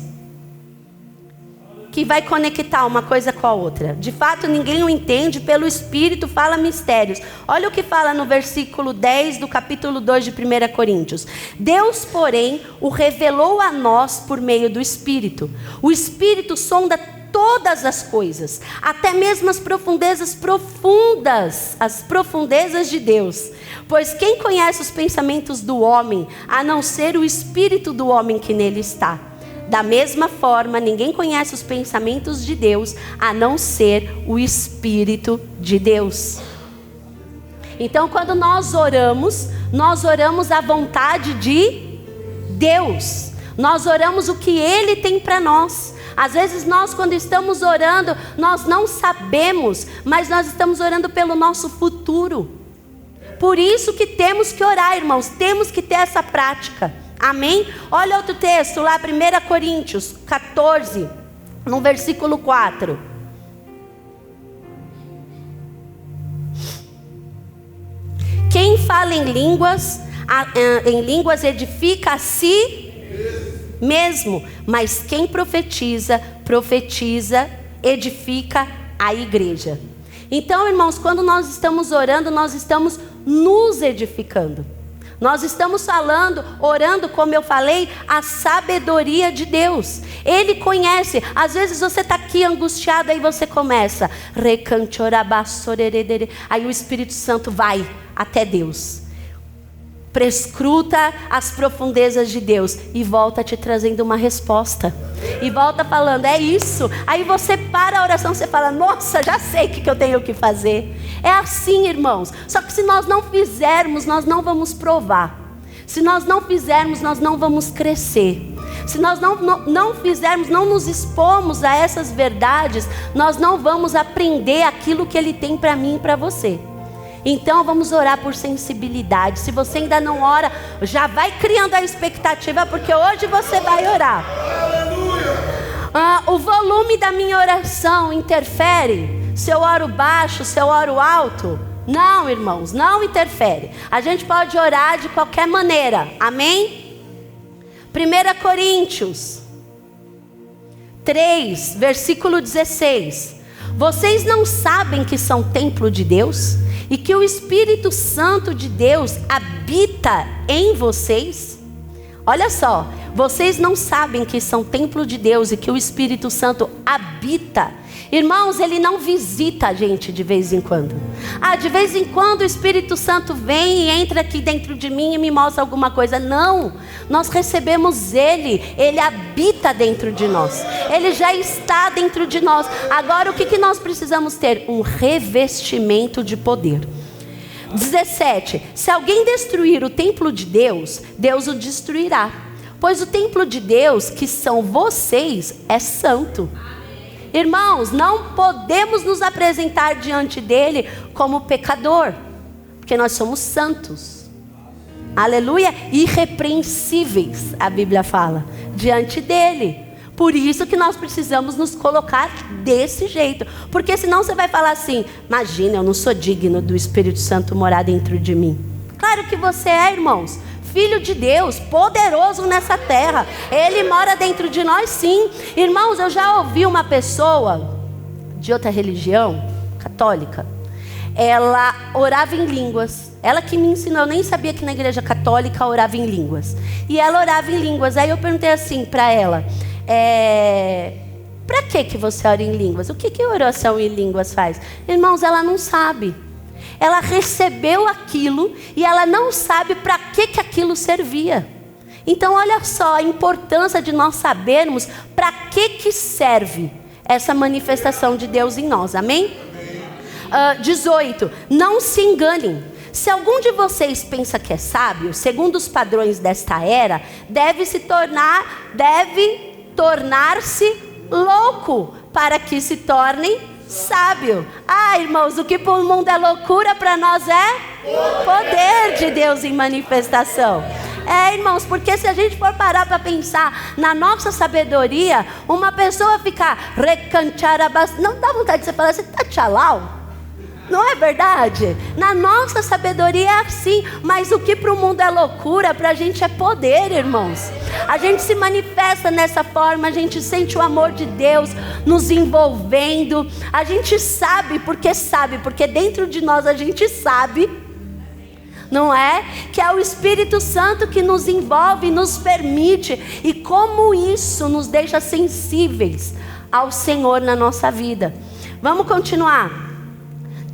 Que vai conectar uma coisa com a outra. De fato ninguém o entende, pelo Espírito fala mistérios. Olha o que fala no versículo 10 do capítulo 2 de 1 Coríntios. Deus, porém, o revelou a nós por meio do Espírito. O Espírito sonda todas as coisas, até mesmo as profundezas de Deus. Pois quem conhece os pensamentos do homem, a não ser o espírito do homem que nele está? Da mesma forma, ninguém conhece os pensamentos de Deus, a não ser o Espírito de Deus. Então, quando nós oramos a vontade de Deus. Nós oramos o que Ele tem para nós. Às vezes nós, quando estamos orando, nós não sabemos, mas nós estamos orando pelo nosso futuro. Por isso que temos que orar, irmãos, temos que ter essa prática. Amém? Olha outro texto lá, 1 Coríntios 14, no versículo 4. Quem fala em línguas edifica a si mesmo, mas quem profetiza, edifica a igreja. Então, irmãos, quando nós estamos orando, nós estamos nos edificando. Nós estamos orando, como eu falei, a sabedoria de Deus. Ele conhece. Às vezes você está aqui aqui angustiado, aí você começa. Aí o Espírito Santo vai até Deus. Prescruta as profundezas de Deus e volta te trazendo uma resposta. E volta falando, é isso. Aí você para a oração, você fala, nossa, já sei o que eu tenho que fazer. É assim, irmãos. Só que se nós não fizermos, nós não vamos provar. Se nós não fizermos, nós não vamos crescer. Se nós não fizermos, não nos expomos a essas verdades, nós não vamos aprender aquilo que Ele tem para mim e para você. Então vamos orar por sensibilidade. Se você ainda não ora, já vai criando a expectativa, porque hoje você vai orar. O volume da minha oração interfere? Se eu oro baixo, se eu oro alto? Não, irmãos, não interfere. A gente pode orar de qualquer maneira. Amém? 1 Coríntios 3, versículo 16. Vocês não sabem que são templo de Deus? E que o Espírito Santo de Deus habita em vocês? Olha só, vocês não sabem que são templo de Deus e que o Espírito Santo habita. Irmãos, Ele não visita a gente de vez em quando. De vez em quando o Espírito Santo vem e entra aqui dentro de mim e me mostra alguma coisa. Não, nós recebemos Ele. Ele habita dentro de nós. Ele já está dentro de nós. Agora o que nós precisamos ter? Um revestimento de poder. 17. Se alguém destruir o templo de Deus, Deus o destruirá. Pois o templo de Deus, que são vocês, é santo. Irmãos, não podemos nos apresentar diante dele como pecador, porque nós somos santos. Aleluia, irrepreensíveis, a Bíblia fala, diante dele. Por isso que nós precisamos nos colocar desse jeito, porque senão você vai falar assim, imagina, eu não sou digno do Espírito Santo morar dentro de mim. Claro que você é, irmãos. Filho de Deus, poderoso nessa terra. Ele mora dentro de nós, sim. Irmãos, eu já ouvi uma pessoa de outra religião, católica. Ela orava em línguas. Ela que me ensinou, eu nem sabia que na igreja católica orava em línguas. E ela orava em línguas. Aí eu perguntei assim para ela, para que você ora em línguas? O que oração em línguas faz? Irmãos, ela não sabe. Ela recebeu aquilo e ela não sabe para que aquilo servia. Então olha só a importância de nós sabermos para que serve essa manifestação de Deus em nós, amém? 18, não se enganem. Se algum de vocês pensa que é sábio, segundo os padrões desta era, deve tornar-se louco para que se tornem sábio. Irmãos, o que para o mundo é loucura, para nós é poder de Deus em manifestação. Irmãos, porque se a gente for parar para pensar na nossa sabedoria, uma pessoa ficar não dá vontade de você falar, você tá tchalau? Não é verdade? Na nossa sabedoria é assim, mas o que para o mundo é loucura, para a gente é poder, irmãos. A gente se manifesta nessa forma, a gente sente o amor de Deus nos envolvendo. A gente sabe, porque dentro de nós a gente sabe, não é? Que é o Espírito Santo que nos envolve, nos permite. E como isso nos deixa sensíveis ao Senhor na nossa vida. Vamos continuar.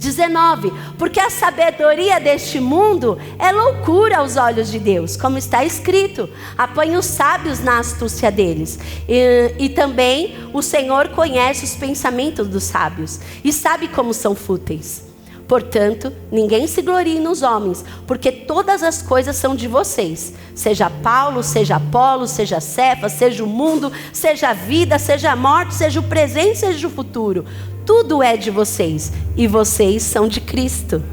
19, porque a sabedoria deste mundo é loucura aos olhos de Deus, como está escrito, apanha os sábios na astúcia deles, e também o Senhor conhece os pensamentos dos sábios, e sabe como são fúteis. Portanto, ninguém se glorie nos homens, porque todas as coisas são de vocês, seja Paulo, seja Apolo, seja Cefas, seja o mundo, seja a vida, seja a morte, seja o presente, seja o futuro. Tudo é de vocês, e vocês são de Cristo,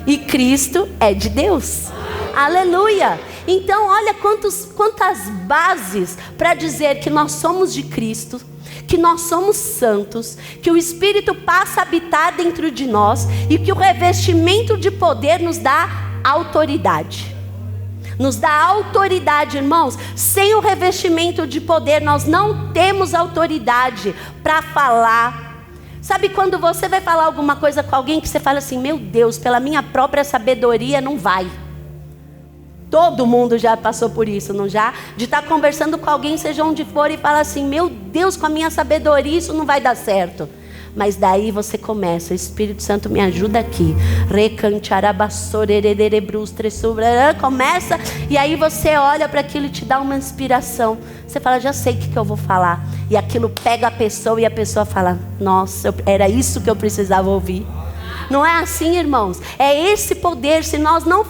e Cristo é de Deus. Aleluia! Então olha quantas bases para dizer que nós somos de Cristo, que nós somos santos, que o Espírito passa a habitar dentro de nós, e que o revestimento de poder nos dá autoridade. Nos dá autoridade, irmãos. Sem o revestimento de poder, nós não temos autoridade para falar. Sabe quando você vai falar alguma coisa com alguém que você fala assim, meu Deus, pela minha própria sabedoria não vai. Todo mundo já passou por isso, não já? De estar conversando com alguém, seja onde for, e falar assim: meu Deus, com a minha sabedoria isso não vai dar certo. Mas daí você começa: Espírito Santo, me ajuda aqui. Começa, e aí você olha para aquilo e te dá uma inspiração. Você fala: já sei o que eu vou falar. E aquilo pega a pessoa e a pessoa fala: nossa, era isso que eu precisava ouvir. Não é assim, irmãos? É esse poder. Se nós não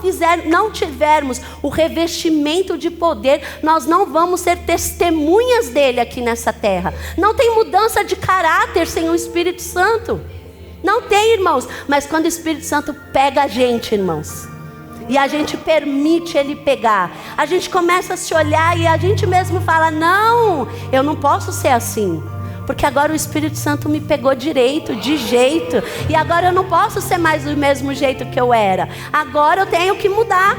tivermos o revestimento de poder, nós não vamos ser testemunhas dele aqui nessa terra. Não tem mudança de caráter sem o Espírito Santo. Não tem, irmãos. Mas quando o Espírito Santo pega a gente, irmãos, e a gente permite ele pegar, a gente começa a se olhar e a gente mesmo fala: não, eu não posso ser assim. Porque agora o Espírito Santo me pegou direito, de jeito. E agora eu não posso ser mais do mesmo jeito que eu era. Agora eu tenho que mudar.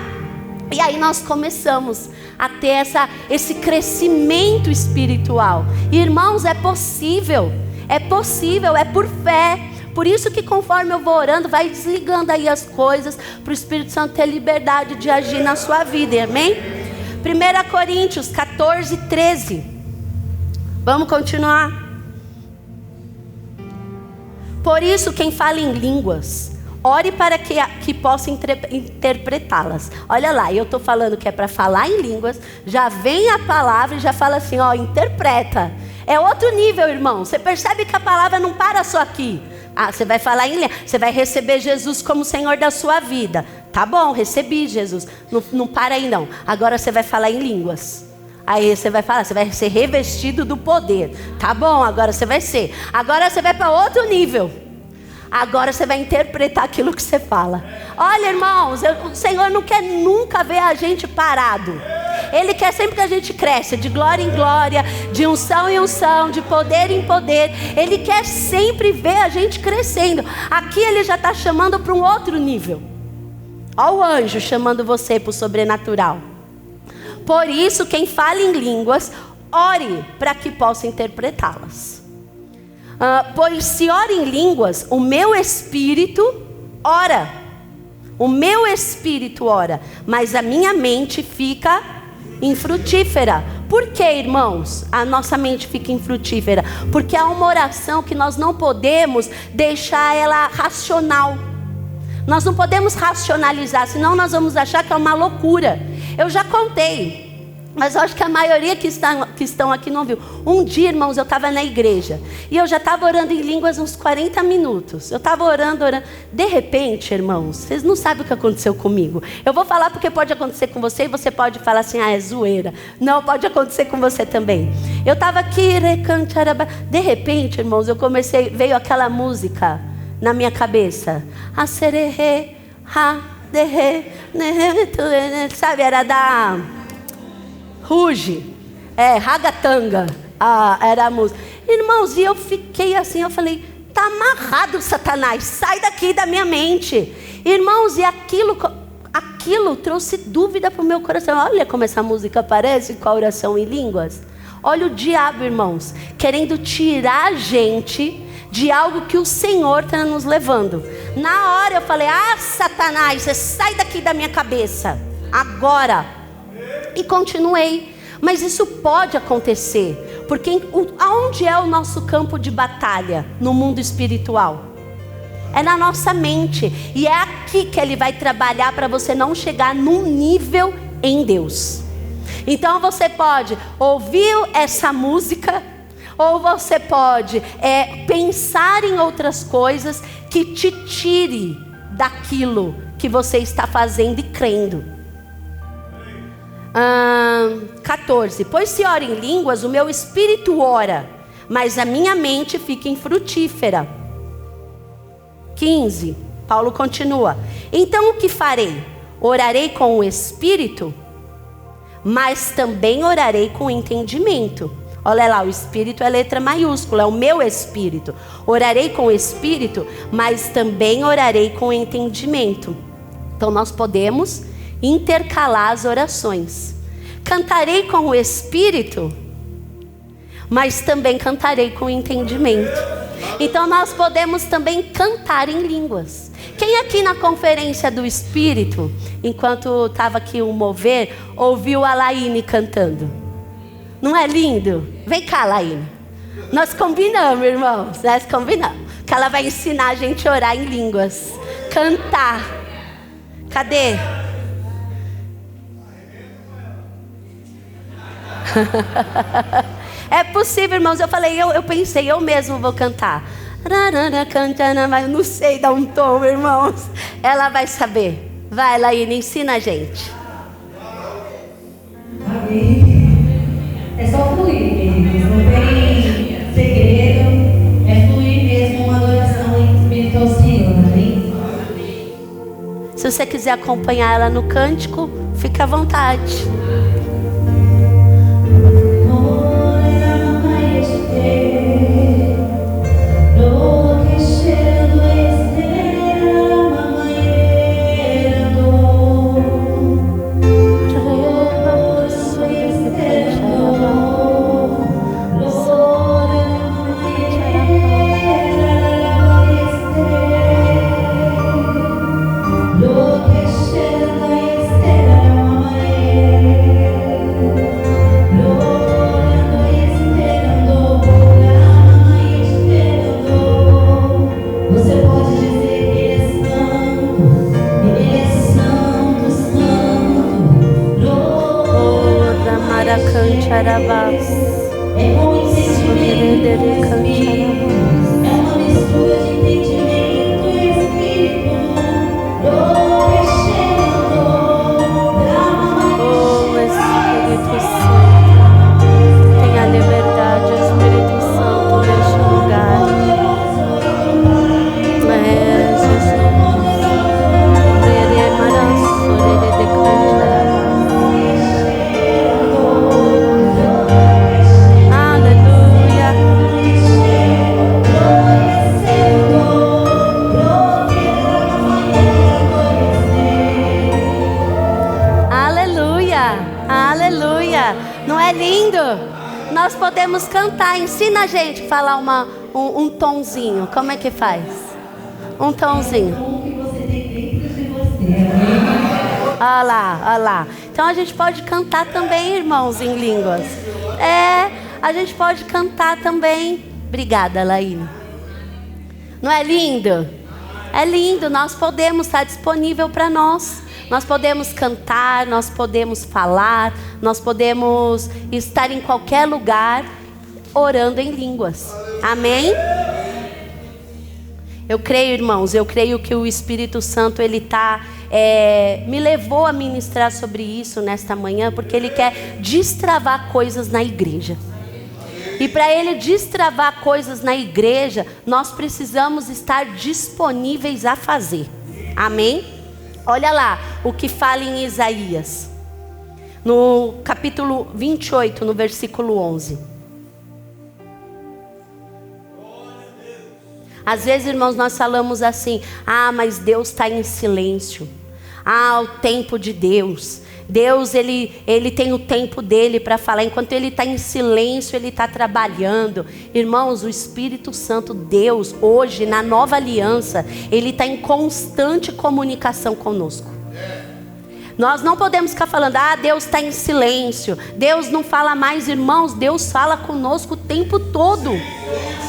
E aí nós começamos a ter esse crescimento espiritual. Irmãos, é possível. É possível, é por fé. Por isso que conforme eu vou orando, vai desligando aí as coisas, para o Espírito Santo ter liberdade de agir na sua vida. Amém? 1 Coríntios 14, 13. Vamos continuar. Por isso, quem fala em línguas, ore para que possa interpretá-las. Olha lá, eu estou falando que é para falar em línguas, já vem a palavra e já fala assim: ó, interpreta. É outro nível, irmão. Você percebe que a palavra não para só aqui. Ah, você vai falar em línguas, você vai receber Jesus como Senhor da sua vida. Tá bom, recebi Jesus. Não para aí não. Agora você vai falar em línguas. Aí você vai falar, você vai ser revestido do poder. Tá bom, agora você vai ser. Agora você vai para outro nível. Agora você vai interpretar aquilo que você fala. Olha, irmãos, o Senhor não quer nunca ver a gente parado. Ele quer sempre que a gente cresça, de glória em glória, de unção em unção, de poder em poder. Ele quer sempre ver a gente crescendo. Aqui ele já está chamando para um outro nível. Olha o anjo chamando você para o sobrenatural. Por isso, quem fala em línguas, ore para que possa interpretá-las. Pois se ora em línguas, o meu espírito ora. O meu espírito ora, mas a minha mente fica infrutífera. Por que, irmãos, a nossa mente fica infrutífera? Porque há uma oração que nós não podemos deixar ela racional. Nós não podemos racionalizar, senão nós vamos achar que é uma loucura. Eu já contei, mas eu acho que a maioria que estão aqui não viu. Um dia, irmãos, eu estava na igreja e eu já estava orando em línguas uns 40 minutos. Eu estava orando. De repente, irmãos, vocês não sabem o que aconteceu comigo. Eu vou falar porque pode acontecer com você e você pode falar assim: ah, é zoeira. Não, pode acontecer com você também. Eu estava aqui, de repente, irmãos, veio aquela música na minha cabeça. Sabe, era da Ruge, Ragatanga, era a música. Irmãos, e eu fiquei assim, eu falei: tá amarrado, Satanás, sai daqui da minha mente. Irmãos, e aquilo trouxe dúvida para o meu coração. Olha como essa música parece com a oração em línguas. Olha o diabo, irmãos, querendo tirar a gente de algo que o Senhor está nos levando. Na hora eu falei: ah, Satanás, você sai daqui da minha cabeça, agora. E continuei. Mas isso pode acontecer, porque aonde é o nosso campo de batalha no mundo espiritual? É na nossa mente. E é aqui que ele vai trabalhar para você não chegar num nível em Deus. Então você pode ouvir essa música, ou você pode pensar em outras coisas que te tire daquilo que você está fazendo e crendo. 14. Pois se ora em línguas, o meu espírito ora, mas a minha mente fica infrutífera. 15. Paulo continua: então o que farei? Orarei com o espírito, mas também orarei com entendimento. Olha lá, o espírito é letra maiúscula, é o meu espírito. Orarei com o espírito, mas também orarei com entendimento. Então nós podemos intercalar as orações. Cantarei com o espírito, mas também cantarei com entendimento. Então nós podemos também cantar em línguas. Quem aqui na conferência do Espírito, enquanto estava aqui o mover, ouviu a Laine cantando? Não é lindo? Vem cá, Laine. Nós combinamos, irmãos. Nós combinamos. Que ela vai ensinar a gente a orar em línguas. Cantar. Cadê? É possível, irmãos. Eu falei, eu pensei, eu mesmo vou cantar. Mas eu não sei dar um tom, irmãos. Ela vai saber. Vai, Laine, ensina a gente. É só fluir mesmo, não tem segredo, é fluir mesmo uma adoração em espírito ao Senhor, amém? Se você quiser acompanhar ela no cântico, fica à vontade. É com entendimento, é uma mistura de entendimento e espírito. Oh, Espírito Santo, tenha liberdade, Espírito Santo, neste lugar. É, Jesus. Não é lindo? Nós podemos cantar. Ensina a gente a falar um tonzinho. Como é que faz? Um tonzinho. Olha lá, olha lá. Então a gente pode cantar também, irmãos, em línguas. A gente pode cantar também. Obrigada, Laine. Não é lindo? É lindo. Nós podemos estar disponível para nós. Nós podemos cantar, nós podemos falar, nós podemos estar em qualquer lugar orando em línguas. Amém? Eu creio, irmãos, eu creio que o Espírito Santo, ele me levou a ministrar sobre isso nesta manhã, porque ele quer destravar coisas na igreja. E para ele destravar coisas na igreja, nós precisamos estar disponíveis a fazer. Amém? Olha lá o que fala em Isaías, no capítulo 28, no versículo 11. Às vezes, irmãos, nós falamos assim: mas Deus está em silêncio. O tempo de Deus. Deus, ele tem o tempo dele para falar. Enquanto ele está em silêncio, ele está trabalhando. Irmãos, o Espírito Santo, Deus, hoje, na nova aliança, ele está em constante comunicação conosco. Nós não podemos ficar falando: Deus está em silêncio, Deus não fala mais. Irmãos, Deus fala conosco o tempo todo.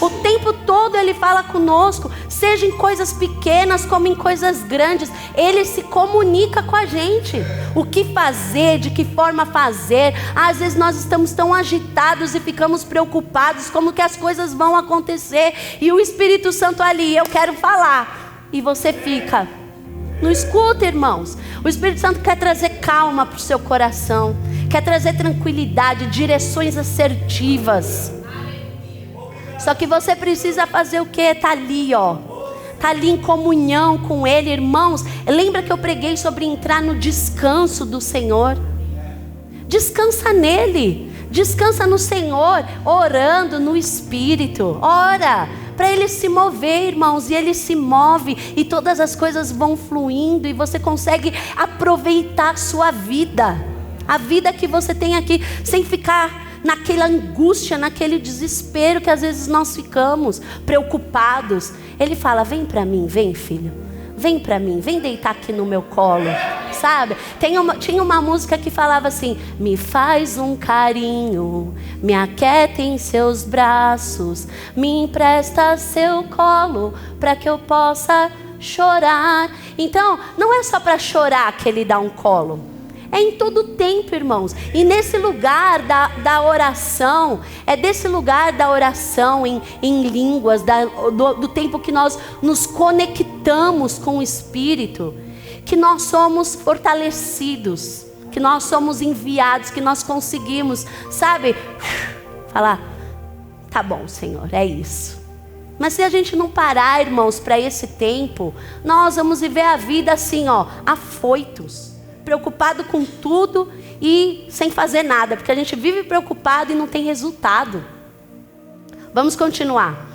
O tempo todo Ele fala conosco, seja em coisas pequenas como em coisas grandes. Ele se comunica com a gente. O que fazer, de que forma fazer. Às vezes nós estamos tão agitados e ficamos preocupados como que as coisas vão acontecer. E o Espírito Santo ali: eu quero falar. E você fica. Não escuta, irmãos. O Espírito Santo quer trazer calma para o seu coração. Quer trazer tranquilidade, direções assertivas. Só que você precisa fazer o quê? Está ali, ó. Está ali em comunhão com Ele, irmãos. Lembra que eu preguei sobre entrar no descanso do Senhor? Descansa nele. Descansa no Senhor, orando no Espírito. Ora, para Ele se mover, irmãos. E Ele se move e todas as coisas vão fluindo. E você consegue aproveitar a sua vida. A vida que você tem aqui, sem ficar naquela angústia, naquele desespero que às vezes nós ficamos preocupados. Ele fala: vem para mim, vem filho, vem para mim, vem deitar aqui no meu colo, sabe? Tinha uma música que falava assim: me faz um carinho, me aquieta em seus braços, me empresta seu colo para que eu possa chorar. Então, não é só para chorar que ele dá um colo. É em todo tempo, irmãos. E nesse lugar da oração, é desse lugar da oração em línguas, do tempo que nós nos conectamos com o Espírito, que nós somos fortalecidos, que nós somos enviados, que nós conseguimos, sabe, falar: tá bom, Senhor, é isso. Mas se a gente não parar, irmãos, para esse tempo, nós vamos viver a vida assim, afoitos, preocupado com tudo e sem fazer nada, porque a gente vive preocupado e não tem resultado. Vamos continuar.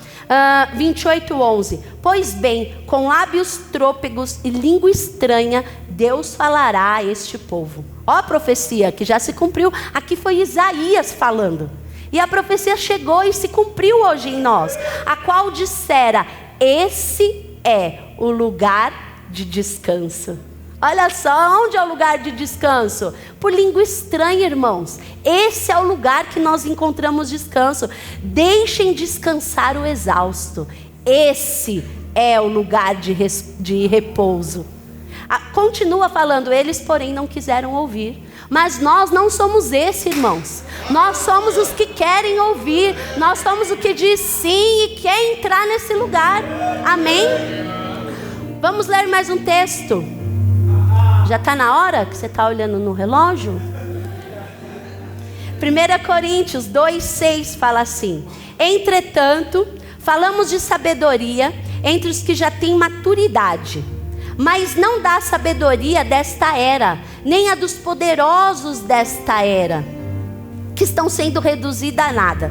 28:11. Pois bem, com lábios trôpegos e língua estranha, Deus falará a este povo. Ó a profecia que já se cumpriu. Aqui foi Isaías falando. E a profecia chegou e se cumpriu hoje em nós. A qual dissera: esse é o lugar de descanso. Olha só, onde é o lugar de descanso? Por língua estranha, irmãos. Esse é o lugar que nós encontramos descanso. Deixem descansar o exausto. Esse é o lugar de repouso. Continua falando: eles, porém, não quiseram ouvir. Mas nós não somos esse, irmãos. Nós somos os que querem ouvir. Nós somos o que diz sim e quer entrar nesse lugar. Amém? Vamos ler mais um texto. Já está na hora que você está olhando no relógio? 1 Coríntios 2:6 fala assim: entretanto, falamos de sabedoria entre os que já têm maturidade, mas não da sabedoria desta era, nem a dos poderosos desta era, que estão sendo reduzida a nada.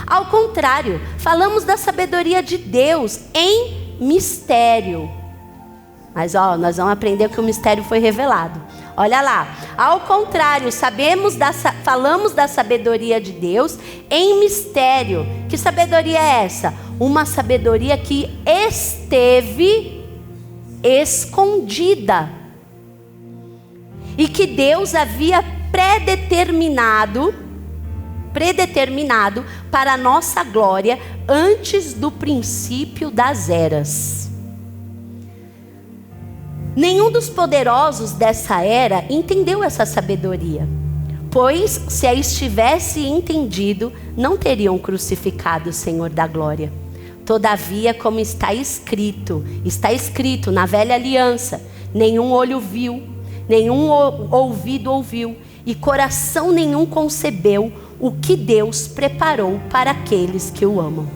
Ao contrário, falamos da sabedoria de Deus em mistério. Mas nós vamos aprender que o mistério foi revelado. Olha lá. Ao contrário, falamos da sabedoria de Deus em mistério. Que sabedoria é essa? Uma sabedoria que esteve escondida e que Deus havia predeterminado para a nossa glória antes do princípio das eras. Nenhum dos poderosos dessa era entendeu essa sabedoria, pois se a estivesse entendido, não teriam crucificado o Senhor da glória. Todavia, como está escrito na velha aliança: nenhum olho viu, nenhum ouvido ouviu, e coração nenhum concebeu o que Deus preparou para aqueles que o amam.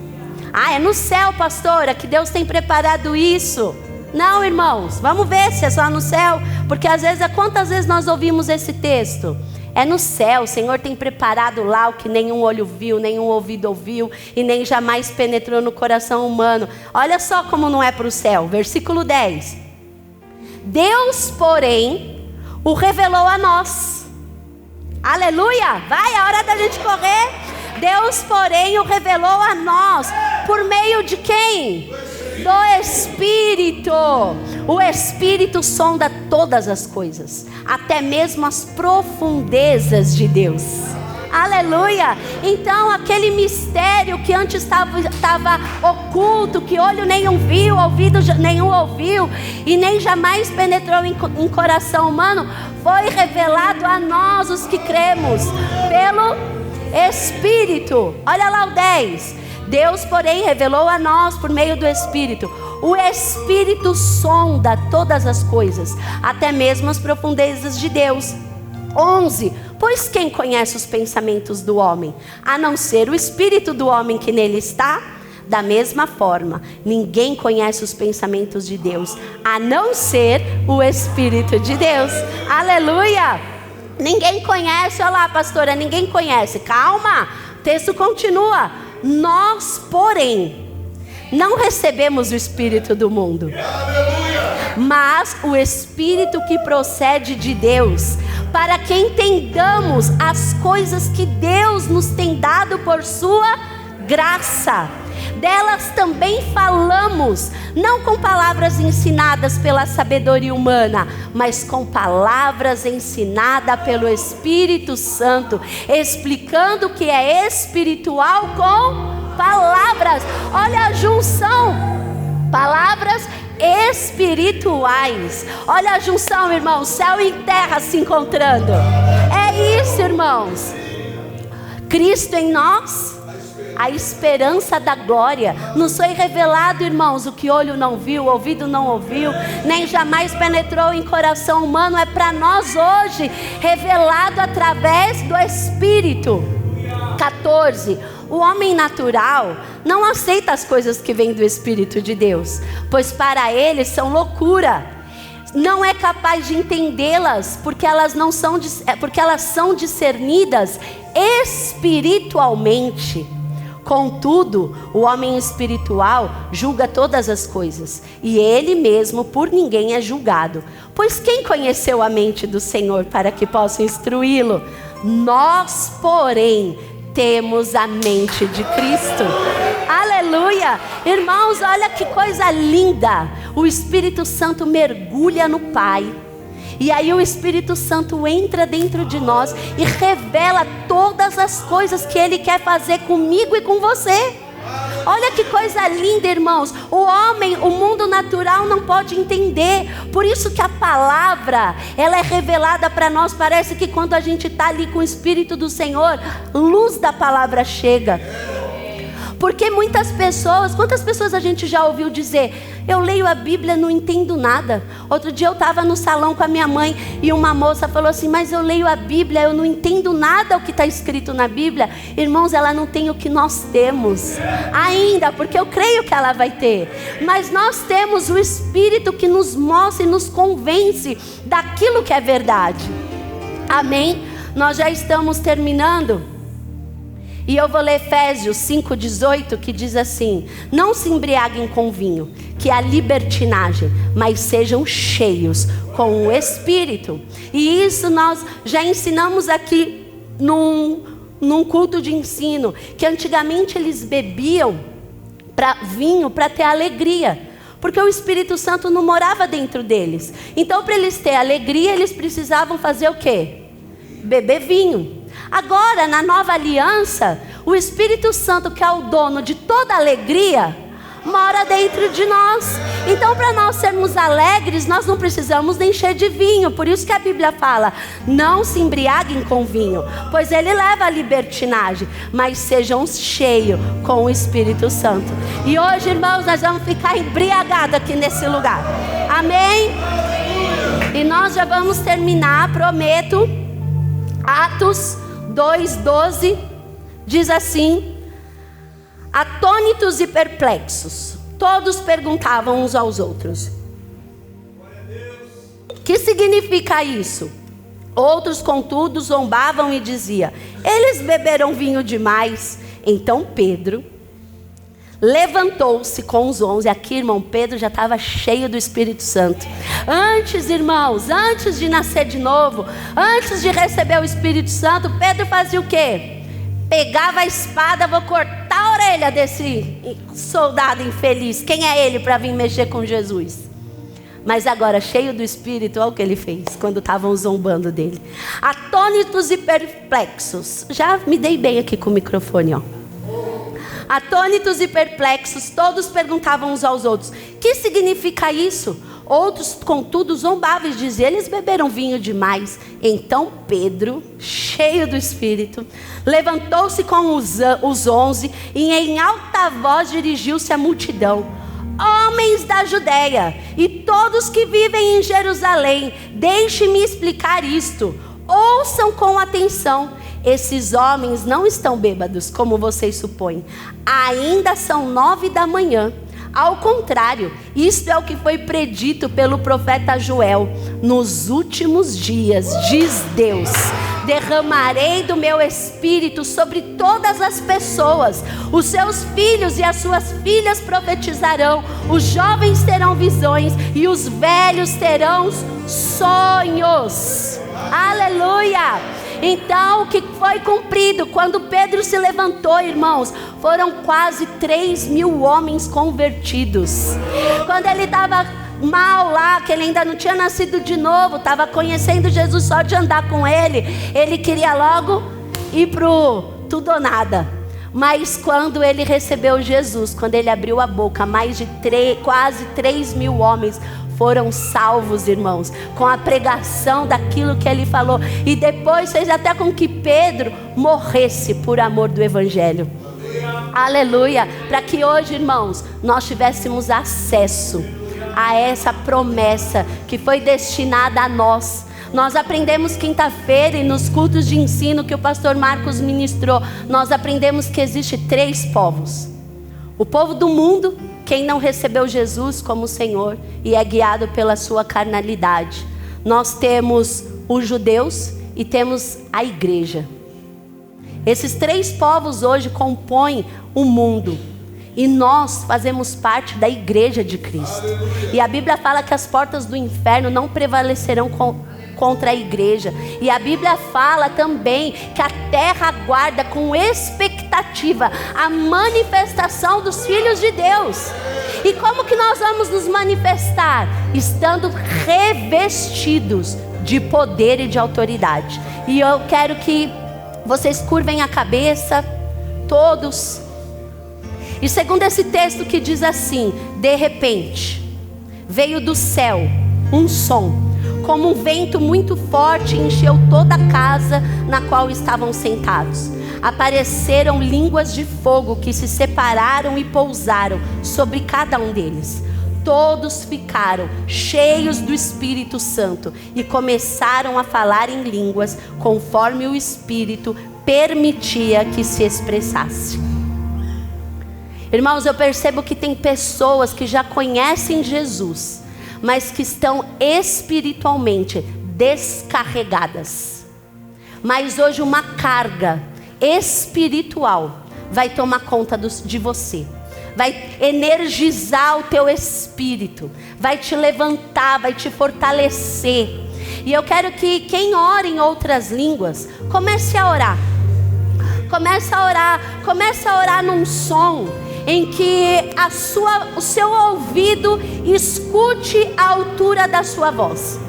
É no céu, pastora, que Deus tem preparado isso. Não, irmãos, vamos ver se é só no céu, porque às vezes, quantas vezes nós ouvimos esse texto? É no céu, o Senhor tem preparado lá o que nenhum olho viu, nenhum ouvido ouviu, e nem jamais penetrou no coração humano. Olha só como não é para o céu, versículo 10. Deus, porém, o revelou a nós. Aleluia, vai, é hora da gente correr. Deus, porém, o revelou a nós, por meio de quem? Do Espírito. O Espírito sonda todas as coisas, até mesmo as profundezas de Deus. Aleluia. Então aquele mistério que antes estava oculto, que olho nenhum viu, ouvido nenhum ouviu, e nem jamais penetrou em coração humano, foi revelado a nós, os que cremos, pelo Espírito. Olha lá o 10. Deus, porém, revelou a nós por meio do Espírito. O Espírito sonda todas as coisas, até mesmo as profundezas de Deus. 11. Pois quem conhece os pensamentos do homem, a não ser o Espírito do homem que nele está? Da mesma forma, ninguém conhece os pensamentos de Deus, a não ser o Espírito de Deus. Aleluia! Ninguém conhece. Olha lá, pastora, ninguém conhece. Calma, o texto continua. Nós, porém, não recebemos o Espírito do mundo, mas o Espírito que procede de Deus, para que entendamos as coisas que Deus nos tem dado por sua graça. Delas também falamos, não com palavras ensinadas pela sabedoria humana, mas com palavras ensinadas pelo Espírito Santo, explicando o que é espiritual com palavras. Olha a junção, palavras espirituais. Olha a junção, irmãos, céu e terra se encontrando. É isso, irmãos. Cristo em nós, a esperança da glória. Nos foi revelado, irmãos, o que olho não viu, ouvido não ouviu, nem jamais penetrou em coração humano. É para nós hoje, revelado através do Espírito. 14. O homem natural não aceita as coisas que vêm do Espírito de Deus, pois para ele são loucura. Não é capaz de entendê-las, porque elas são discernidas espiritualmente. Contudo, o homem espiritual julga todas as coisas, e ele mesmo por ninguém é julgado. Pois quem conheceu a mente do Senhor para que possa instruí-lo? Nós, porém, temos a mente de Cristo. Aleluia! Irmãos, olha que coisa linda. O Espírito Santo mergulha no Pai. E aí o Espírito Santo entra dentro de nós e revela todas as coisas que Ele quer fazer comigo e com você. Olha que coisa linda, irmãos. O homem, o mundo natural não pode entender. Por isso que a palavra, ela é revelada para nós. Parece que quando a gente está ali com o Espírito do Senhor, luz da palavra chega. Porque muitas pessoas, quantas pessoas a gente já ouviu dizer: eu leio a Bíblia, não entendo nada. Outro dia eu estava no salão com a minha mãe e uma moça falou assim: mas eu leio a Bíblia, eu não entendo nada o que está escrito na Bíblia. Irmãos, ela não tem o que nós temos ainda, porque eu creio que ela vai ter. Mas nós temos o Espírito que nos mostra e nos convence daquilo que é verdade. Amém? Nós já estamos terminando. E eu vou ler Efésios 5,18, que diz assim: não se embriaguem com vinho, que é a libertinagem, mas sejam cheios com o Espírito. E isso nós já ensinamos aqui num culto de ensino, que antigamente eles bebiam vinho para ter alegria, porque o Espírito Santo não morava dentro deles. Então, para eles terem alegria, eles precisavam fazer o quê? Beber vinho. Agora, na nova aliança, o Espírito Santo, que é o dono de toda alegria, mora dentro de nós. Então, para nós sermos alegres, nós não precisamos encher de vinho. Por isso que a Bíblia fala: não se embriaguem com vinho, pois ele leva à libertinagem, mas sejam cheios com o Espírito Santo. E hoje, irmãos, nós vamos ficar embriagados aqui nesse lugar. Amém? E nós já vamos terminar, prometo. Atos 2:12 diz assim: atônitos e perplexos, todos perguntavam uns aos outros: o que significa isso? Outros, contudo, zombavam e diziam: eles beberam vinho demais. Então Pedro levantou-se com os 11. Aqui, irmão, Pedro já estava cheio do Espírito Santo. Antes, irmãos, antes de nascer de novo, antes de receber o Espírito Santo, Pedro fazia o quê? Pegava a espada: vou cortar a orelha desse soldado infeliz. Quem é ele para vir mexer com Jesus? Mas agora, cheio do Espírito, olha o que ele fez quando estavam zombando dele. Atônitos e perplexos. Já me dei bem aqui com o microfone, ó. Atônitos e perplexos, todos perguntavam uns aos outros: que significa isso? Outros, contudo, zombavam e diziam: eles beberam vinho demais. Então Pedro, cheio do Espírito, levantou-se com os 11 e em alta voz dirigiu-se à multidão: homens da Judeia e todos que vivem em Jerusalém, deixem-me explicar isto. Ouçam com atenção. Esses homens não estão bêbados, como vocês supõem. Ainda são 9 da manhã. Ao contrário, isto é o que foi predito pelo profeta Joel. Nos últimos dias, diz Deus, derramarei do meu espírito sobre todas as pessoas. Os seus filhos e as suas filhas profetizarão. Os jovens terão visões e os velhos terão sonhos. Aleluia! Então, o que foi cumprido? Quando Pedro se levantou, irmãos, foram quase 3.000 homens convertidos. Quando ele estava mal lá, que ele ainda não tinha nascido de novo, estava conhecendo Jesus só de andar com ele, ele queria logo ir pro tudo ou nada. Mas quando ele recebeu Jesus, quando ele abriu a boca, quase 3.000 homens foram salvos, irmãos, com a pregação daquilo que ele falou. E depois fez até com que Pedro morresse por amor do evangelho. Aleluia! Para que hoje, irmãos, nós tivéssemos acesso a essa promessa que foi destinada a nós. Nós aprendemos quinta-feira e nos cultos de ensino que o pastor Marcos ministrou, nós aprendemos que existe 3 povos. O povo do mundo, quem não recebeu Jesus como Senhor e é guiado pela sua carnalidade. Nós temos os judeus e temos a igreja. Esses 3 povos hoje compõem o mundo. E nós fazemos parte da igreja de Cristo. E a Bíblia fala que as portas do inferno não prevalecerão contra a igreja. E a Bíblia fala também que a terra aguarda com expectativa a manifestação dos filhos de Deus. E como que nós vamos nos manifestar? Estando revestidos de poder e de autoridade. E eu quero que vocês curvem a cabeça, todos. E segundo esse texto que diz assim: de repente veio do céu um som, como um vento muito forte, encheu toda a casa na qual estavam sentados. Apareceram línguas de fogo que se separaram e pousaram sobre cada um deles. Todos ficaram cheios do Espírito Santo e começaram a falar em línguas, conforme o Espírito permitia que se expressasse. Irmãos, eu percebo que tem pessoas que já conhecem Jesus, mas que estão espiritualmente descarregadas. Mas hoje uma carga espiritual vai tomar conta de você. Vai energizar o teu espírito, vai te levantar, vai te fortalecer. E eu quero que quem ora em outras línguas, comece a orar. Comece a orar num som em que o seu ouvido escute a altura da sua voz.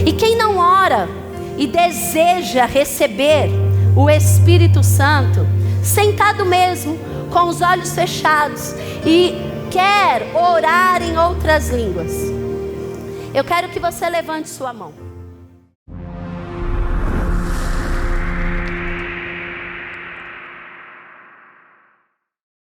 E quem não ora e deseja receber o Espírito Santo, sentado mesmo, com os olhos fechados, e quer orar em outras línguas, eu quero que você levante sua mão.